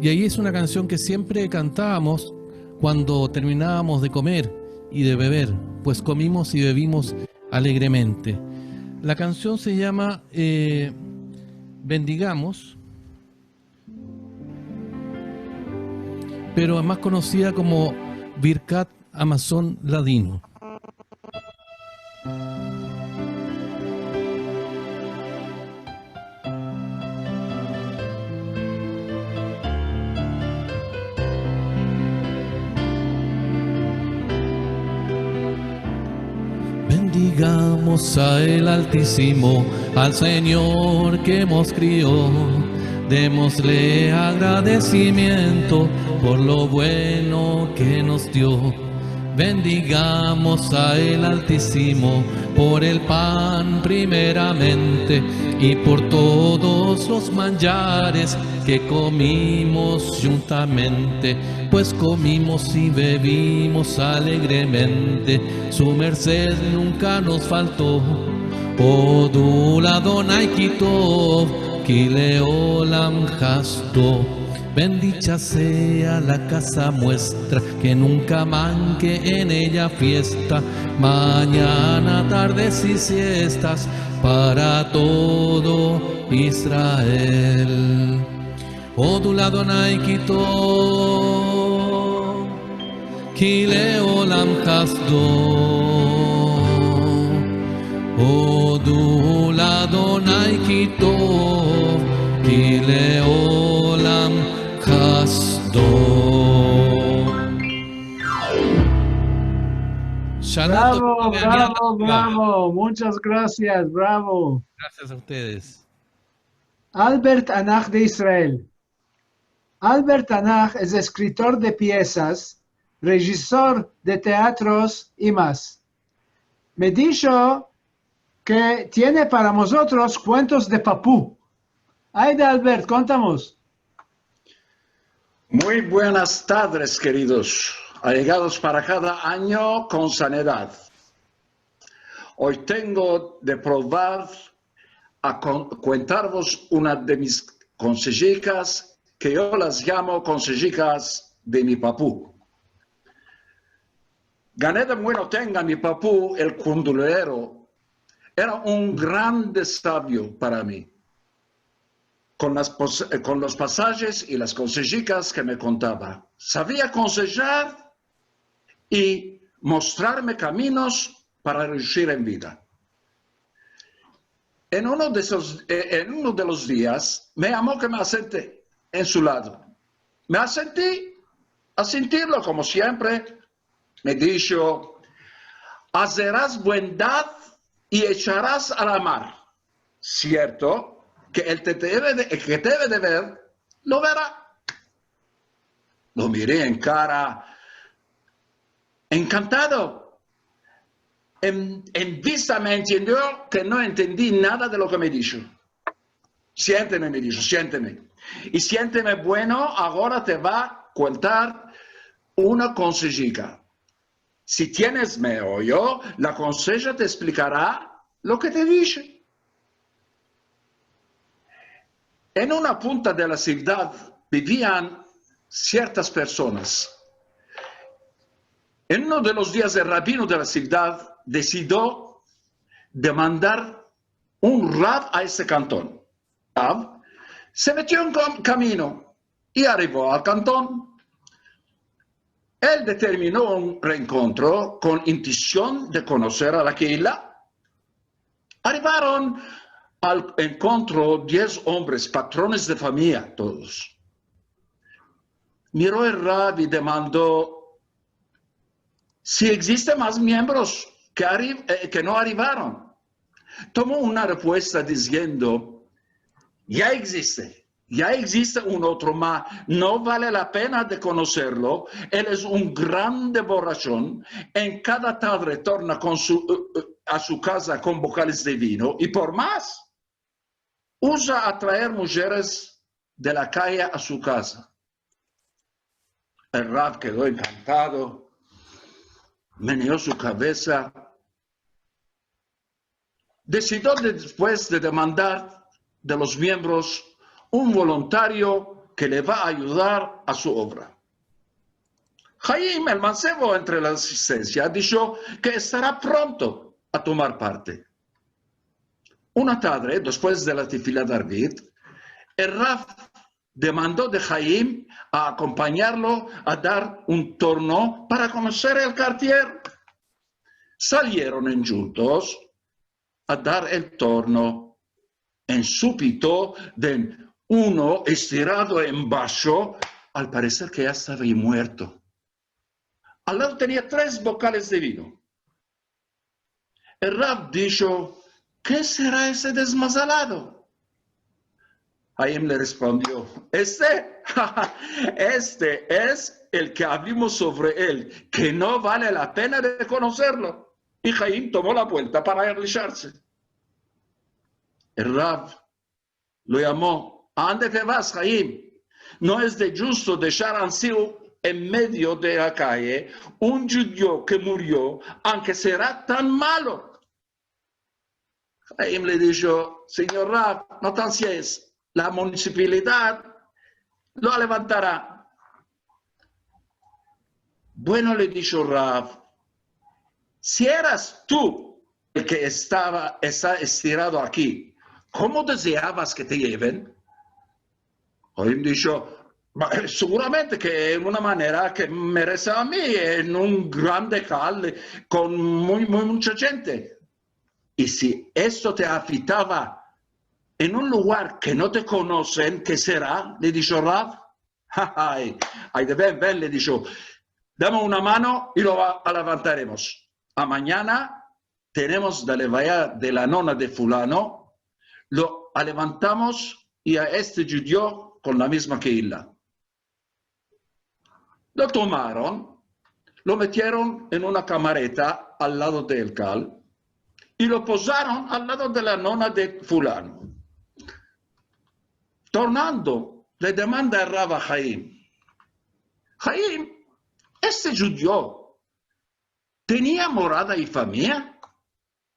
Y ahí es una canción que siempre cantábamos cuando terminábamos de comer y de beber, pues comimos y bebimos alegremente. La canción se llama Bendigamos, pero es más conocida como Birkat Amazon Ladino. Bendigamos a el Altísimo, al Señor que nos crió. Démosle agradecimiento por lo bueno que nos dio. Bendigamos a el Altísimo por el pan primeramente y por todos los manjares que comimos juntamente, pues comimos y bebimos alegremente, su merced nunca nos faltó. Odul Adonai Kitov, Ki leolam hasdo. Bendita sea la casa muestra, que nunca manque en ella fiesta, mañana, tardes y siestas, para todo Israel. Odul Adonai Kitov, Ki leolam hasdo. Odul Adonai Kitov, Ki leolam hasdo. Bravo, bravo, bravo. Muchas gracias, bravo. Gracias a ustedes. Albert Anach de Israel. Albert Anach es escritor de piezas, regidor de teatros y más. me dijo que tiene para nosotros cuentos de Papú. Aida Albert, contamos. Muy buenas tardes, queridos, allegados para cada año con sanidad. Hoy tengo de probar a contaros una de mis consejicas, que yo las llamo consejicas de mi papú. Gané de bueno tenga mi papú, el cundulero, era un grande sabio para mí. Con los pasajes y las consejicas que me contaba. Sabía aconsejar y mostrarme caminos para reducir en vida. En uno de los días me llamó que me asenté en su lado. Me asentí a sentirlo como siempre. Me dijo, harás bondad y echarás a la mar. ¿Cierto? Que el que debe de ver, lo verá. Lo miré en cara, encantado. En vista me entendió que no entendí nada de lo que me dijo. Siénteme, me dijo, siénteme. Y siénteme bueno, ahora te va a contar una consejica. Si tienes meollo, la conseja te explicará lo que te dije. En una punta de la ciudad vivían ciertas personas. En uno de los días el rabino de la ciudad decidió demandar un rab a ese cantón. Rab se metió en camino y arribó al cantón. Él determinó un reencuentro con intención de conocer a la Keilah. Arribaron al encuentro 10 hombres, patrones de familia, todos. Miró el rab y demandó si existen más miembros que no arribaron. Tomó una respuesta diciendo, ya existe un otro más, no vale la pena de conocerlo, él es un grande borrachón, en cada tarde torna a su casa con bocales de vino y por más, usa a traer mujeres de la calle a su casa. El rab quedó encantado, meneó su cabeza, decidió después de demandar de los miembros un voluntario que le va a ayudar a su obra. Jaim, el mancebo entre la asistencia, dijo que estará pronto a tomar parte. Una tarde, después de la tefila de Arvit, el rab demandó de Jaim a acompañarlo a dar un turno para conocer el cartier. Salieron juntos a dar el turno. En súbito, ven uno estirado en bajo, al parecer que ya estaba muerto. Al lado tenía 3 bocales de vino. El rab dijo, ¿qué será ese desmazalado? Jaim le respondió, este es el que hablamos sobre él, que no vale la pena de conocerlo. Y Jaim tomó la vuelta para alisarse. El rab lo llamó, ¿a dónde te vas, Jaim? No es de justo dejar así en medio de la calle un judío que murió, aunque será tan malo. Jaim le dijo, señor rab, no te ansies, la municipalidad lo levantará. Bueno, le dijo rab, si eras tú el que está estirado aquí, ¿cómo deseabas que te lleven? Jaim dijo, seguramente que en una manera que merece a mí, en un grande calle con mucha gente. Y si esto te afectaba en un lugar que no te conocen, ¿qué será? Le dijo Rab. Ay, ven, le dijo, dame una mano y lo levantaremos. A mañana tenemos la levaya de la nona de fulano, lo levantamos y a este judío con la misma Keilah. Lo tomaron, lo metieron en una camareta al lado del cal y lo posaron al lado de la nonna de fulano. Tornando, le demanda a Rav Haim, Haim, ¿este judío tenía morada y familia?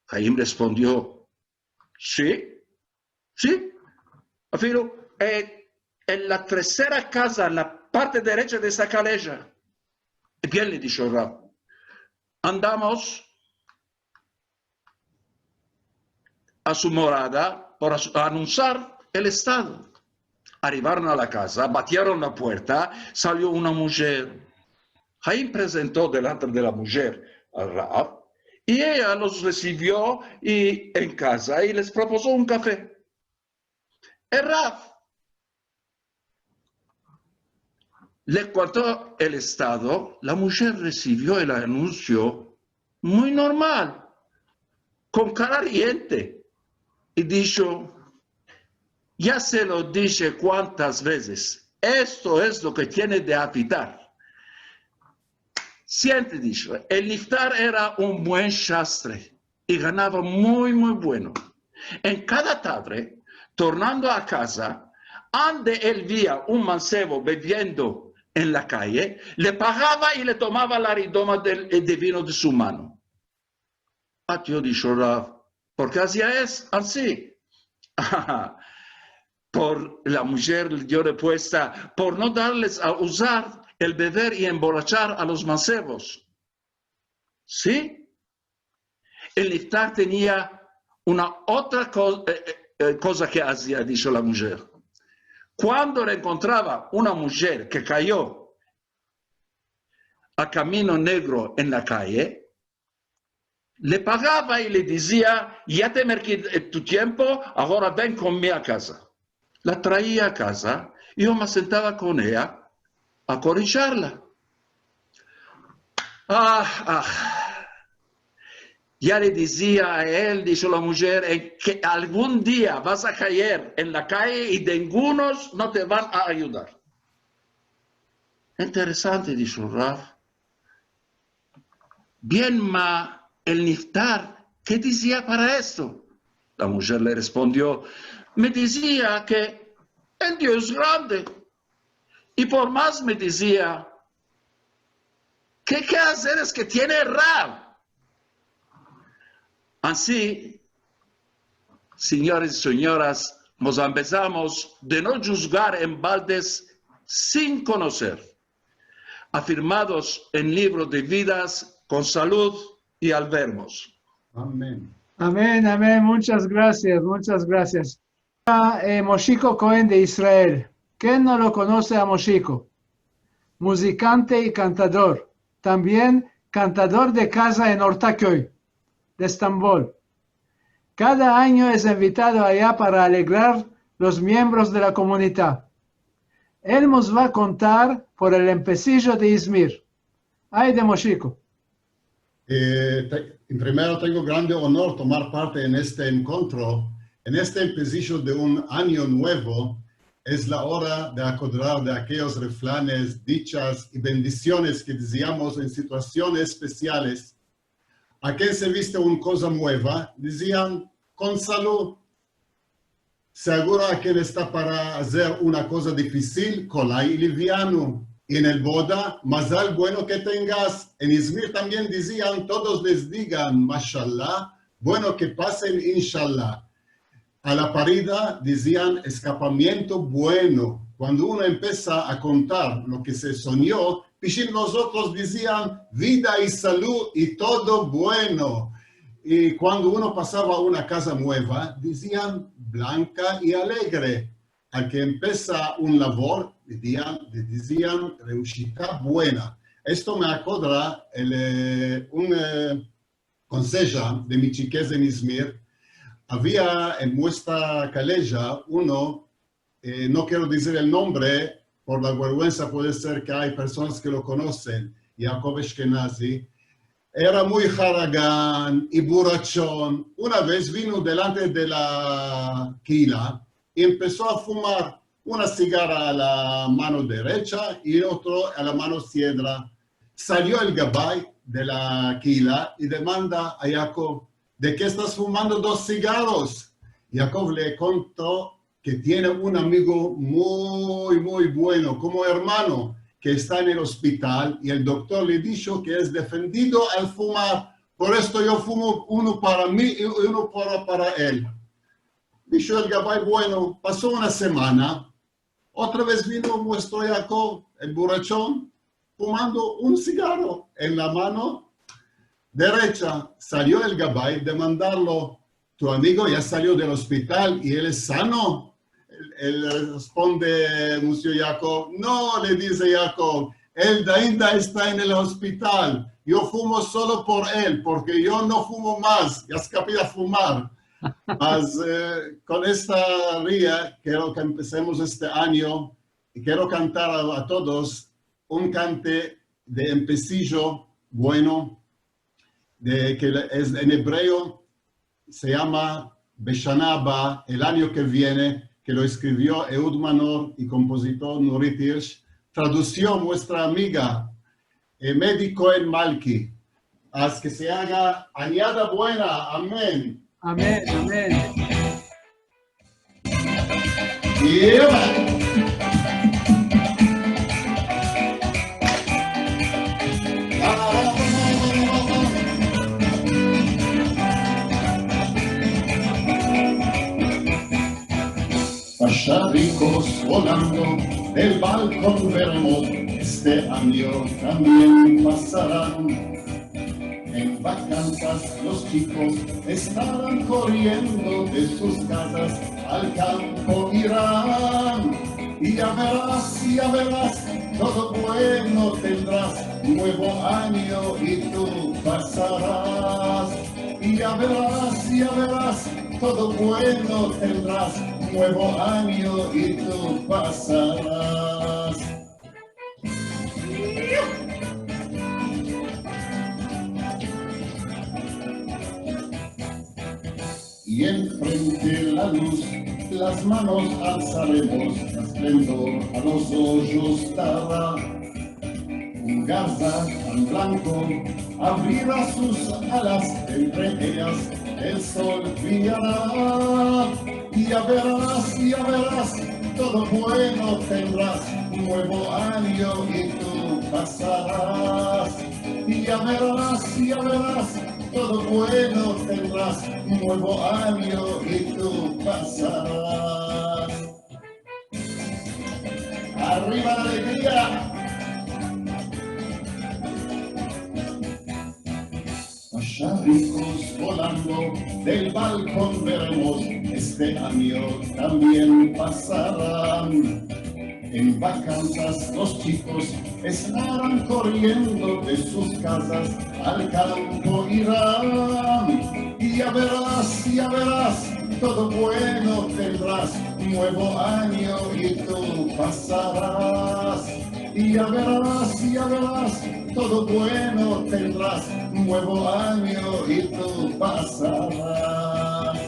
Haim respondió, sí. Afilo, en la tercera casa, en la parte derecha de esa calleja. Y bien le dijo Rav, andamos a su morada para anunciar el estado. Arribaron a la casa, batieron la puerta, salió una mujer. Haim presentó delante de la mujer a Rav y ella los recibió en casa y les propuso un café. El Rav le contó el estado, la mujer recibió el anuncio muy normal, con cara riente, y dijo, ya se lo dije cuántas veces, esto es lo que tiene de afitar. Siente, dijo, el niftar era un buen shastre y ganaba muy bueno. En cada tarde, tornando a casa, ande él vía un mancebo bebiendo en la calle, le pagaba y le tomaba la ridoma de vino de su mano. Yo dijo Rav, ¿por qué hacía es así? Por la mujer le dio respuesta, por no darles a usar el beber y emborrachar a los mancebos. ¿Sí? El niftar tenía una otra cosa que hacía, dijo la mujer. Cuando le encontraba una mujer que cayó a camino negro en la calle, le pagaba y le decía, ya te merqué tu tiempo, ahora ven conmigo a casa. La traía a casa y yo me sentaba con ella a corregirla. Ya le decía a él, dijo la mujer, que algún día vas a caer en la calle y ningunos no te van a ayudar. Interesante, dijo Rav. Bien, ma, el niftar, ¿qué decía para esto? La mujer le respondió, me decía que el Dios es grande. Y por más me decía, ¿qué hacer es que tiene Rav? Así, señores y señoras, nos empezamos de no juzgar en baldes sin conocer, afirmados en libros de vidas con salud y albermos. Amén. Amén, amén. Muchas gracias, muchas gracias. Moshiko Cohen de Israel. ¿Quién no lo conoce a Moshiko? Musicante y cantador. También cantador de casa en Ortaköy, de Estambul. Cada año es invitado allá para alegrar los miembros de la comunidad. Él nos va a contar por el empecillo de Izmir. Ay de Moshiko. Primero tengo grande honor tomar parte en este encuentro. En este empecillo de un año nuevo, es la hora de acordar de aquellos refranes, dichas y bendiciones que decíamos en situaciones especiales. A quien se viste una cosa nueva, decían con salud. Seguro a quien está para hacer una cosa difícil, colay y liviano. Y en el boda, mazal bueno que tengas. En Izmir también decían, todos les digan, mashallah, bueno que pasen, inshallah. A la parida decían escapamiento bueno. Cuando uno empieza a contar lo que se soñó, los otros decían vida y salud y todo bueno. Y cuando uno pasaba a una casa nueva, decían blanca y alegre. Al que empieza un labor, decían reushita buena. Esto me acuerda un consejo de mi chiquez en Izmir. Había en nuestra calleja uno, no quiero decir el nombre, por la vergüenza puede ser que hay personas que lo conocen, Jacob Ashkenazi. Era muy haragán y borrachón. Una vez vino delante de la quila y empezó a fumar una cigarra a la mano derecha y otro a la mano izquierda. Salió el gabay de la quila y demanda a Jacob, ¿de qué estás fumando 2 cigarros? Jacob le contó que tiene un amigo muy, muy bueno, como hermano, que está en el hospital y el doctor le dijo que es defendido al fumar. Por esto yo fumo uno para mí y uno para él. Dijo el Gabay, bueno, pasó una semana. Otra vez vino nuestro Jacob, el borrachón, fumando un cigarro en la mano derecha. Salió el Gabay de mandarlo. Tu amigo ya salió del hospital y él es sano. Él responde, Monsieur Jacob, no, le dice Jacob, él ainda está en el hospital. Yo fumo solo por él, porque yo no fumo más. Ya escapé a fumar. Mas con esta ría, quiero que empecemos este año y quiero cantar a todos un cante de empecillo bueno, que es en hebreo, se llama Beshana Haba, el año que viene, que lo escribió Ehud Manor y compositor Nurit Hirsch, tradució nuestra amiga Medi Cohen Malki. Haz que se haga añada buena, amén. Amén, amén. Pacharicos volando del balcón veremos, este año también pasarán. En vacanzas los chicos estarán corriendo de sus casas, al campo irán. Y ya verás, todo bueno tendrás, nuevo año y tú pasarás. Y ya verás, todo bueno tendrás, nuevo año y tú pasarás. Y enfrente la luz, las manos alzaremos, esplendor a los hoyos dará. Un garza tan blanco abrirá sus alas, entre ellas el sol brillará. Y ya verás, todo bueno tendrás, nuevo año y tú pasarás. Y ya verás, todo bueno tendrás, nuevo año y tú pasarás. ¡Arriba la alegría! Pacharicos volando del balcón veremos, este año también pasarán. En vacanzas los chicos estarán corriendo de sus casas, al campo irán. Y ya verás, todo bueno tendrás, nuevo año y tú pasarás. Y ya verás, todo bueno tendrás, nuevo año y tú pasarás.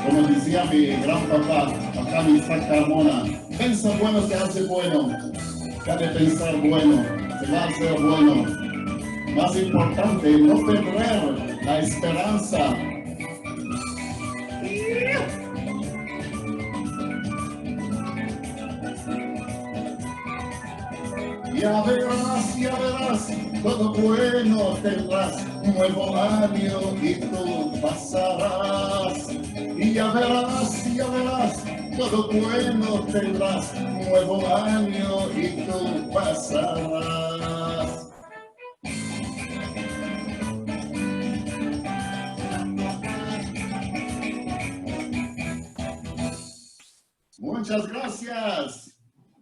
Como decía mi gran papá, acá mi Isaac Carmona, pensa bueno se hace bueno, ya de pensar bueno, se va a hacer bueno. Más importante, no perder la esperanza. Ya verás, todo bueno tendrás, nuevo año y tú pasarás. Y ya verás, todo bueno tendrás, nuevo año y tú pasarás. Muchas gracias.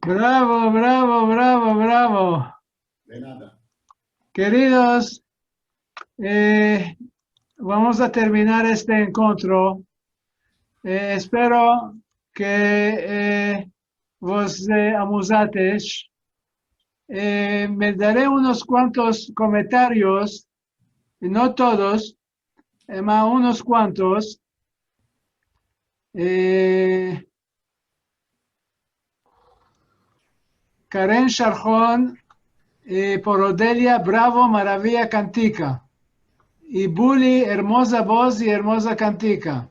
Bravo, bravo, bravo, bravo. De nada. Queridos, vamos a terminar este encuentro. Espero que vos amusates. Me daré unos cuantos comentarios, no todos, más unos cuantos. Karen Sharjón por Odelia, bravo, maravilla, cantica. Y Bully, hermosa voz y hermosa cantica.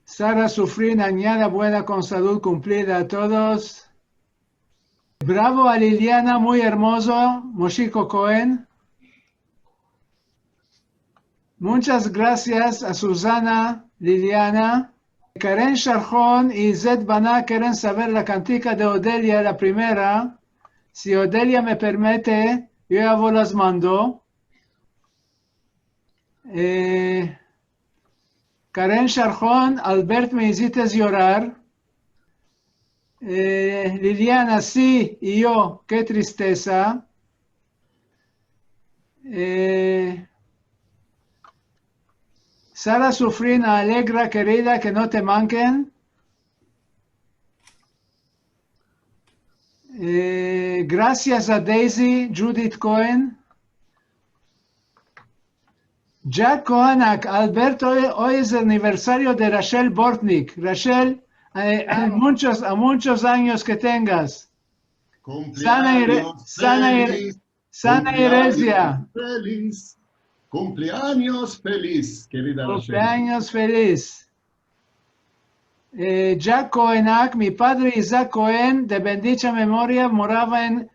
Sara Sufrín, añada buena con salud cumplida a todos. Bravo a Liliana, muy hermoso, Moshiko Cohen. Muchas gracias a Susana, Liliana. Karen Sharjón y Zed Baná quieren saber la cantica de Odelia, la primera. Si Odelia me permite, yo ya las mando. Karen Sharjón, Albert, me hiciste llorar. Liliana, sí, y yo, qué tristeza. Sara Sufrina, alegra, querida, que no te manquen. Gracias a Daisy, Judith Cohen. Jack Kohanak, Alberto, hoy es el aniversario de Rachel Bortnik. Rachel, a muchos años que tengas. Sana herencia. Feliz. Cumpleaños feliz, querida Rachel. Cumpleaños feliz. Jack Kohanak, mi padre Isaac Cohen, de bendita memoria, moraba en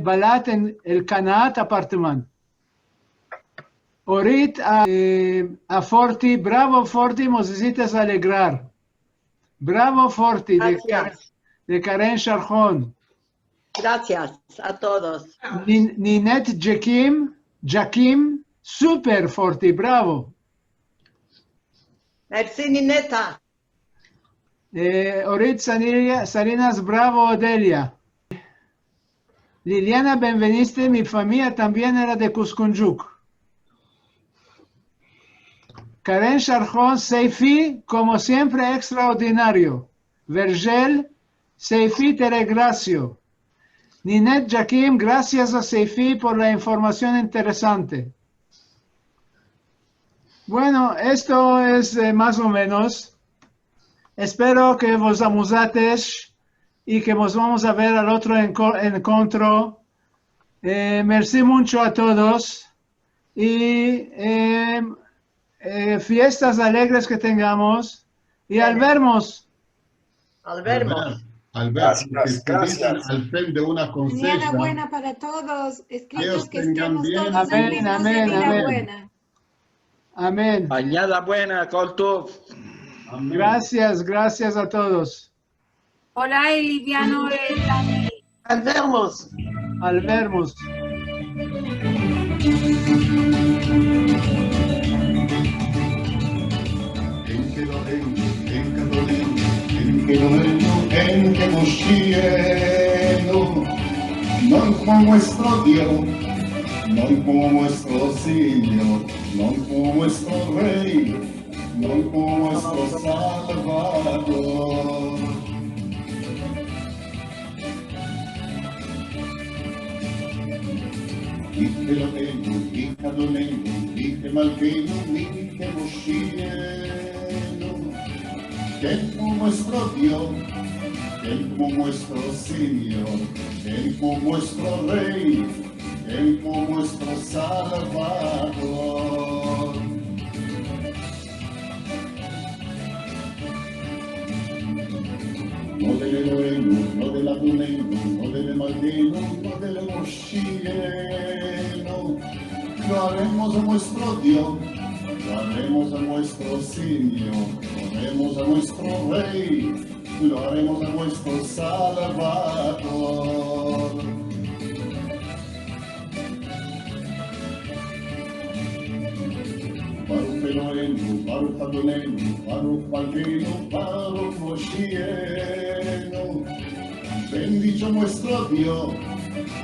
Balat, en el Canaat Apartment. Orit a Forti, bravo Forti, nos necesitas alegrar. Bravo Forti, de Karen Sharjón. Gracias a todos. Ninette Jakim, super Forti, bravo. Merci Nineta. Orit Salinas, bravo Odelia. Liliana, bienveniste, mi familia también era de Cuscunjuk. Karen Sharjón, Seifi, como siempre, extraordinario. Vergel, Seifi, te regracio. Ninette Jakim, gracias a Seifi por la información interesante. Bueno, esto es más o menos. Espero que vos amusates y que nos vamos a ver al otro encuentro. Merci mucho a todos y fiestas alegres que tengamos y al vernos. Gracias. Al fin de una cosecha. Mañana buena para todos. Escritos que estemos todos amén, amén, vida amén. buena. Amén. Añada buena, Colto. Gracias a todos. Hola, Eliviano. Al vernos. Al vernos. En que moscieno, non como nuestro Dios, non como nuestro Señor, non como nuestro Rey, non como nuestro Salvador. Dije lo tengo, dije adonengo, dije malqueno, dije moscieno, que como nuestro Dios, Él como nuestro Señor, Él como nuestro Rey, Él como nuestro Salvador. No del Eloheno, no del Adoneno, no del Malveno, no del Moshieno, lo haremos a nuestro Dios, lo haremos a nuestro Señor, lo haremos a nuestro Rey, lo haremos a nuestro Salvador. Baruch Elohenu, Baruch Adonenu, Baruch Malkeinu, Baruch Moshienu. Bendito nuestro Dios,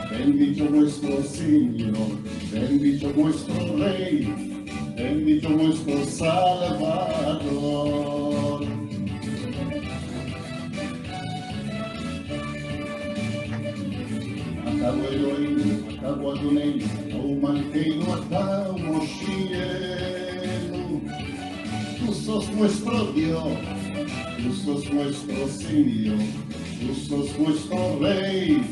bendito nuestro Señor, bendito nuestro Rey, bendito nuestro Salvador. Acabo Elohenu, acabo Adonenu, Acabo Malkeinu, acabo Moshienu. Tú sos nuestro Dios, tú sos nuestro Señor, tú sos nuestro Rey,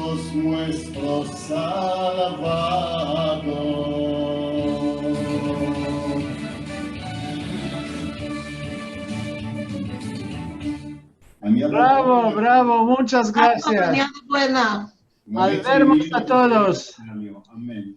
Dios nuestro Salvador. Bravo, bravo, muchas gracias. Mañana buena. Al vernos a todos. Amén.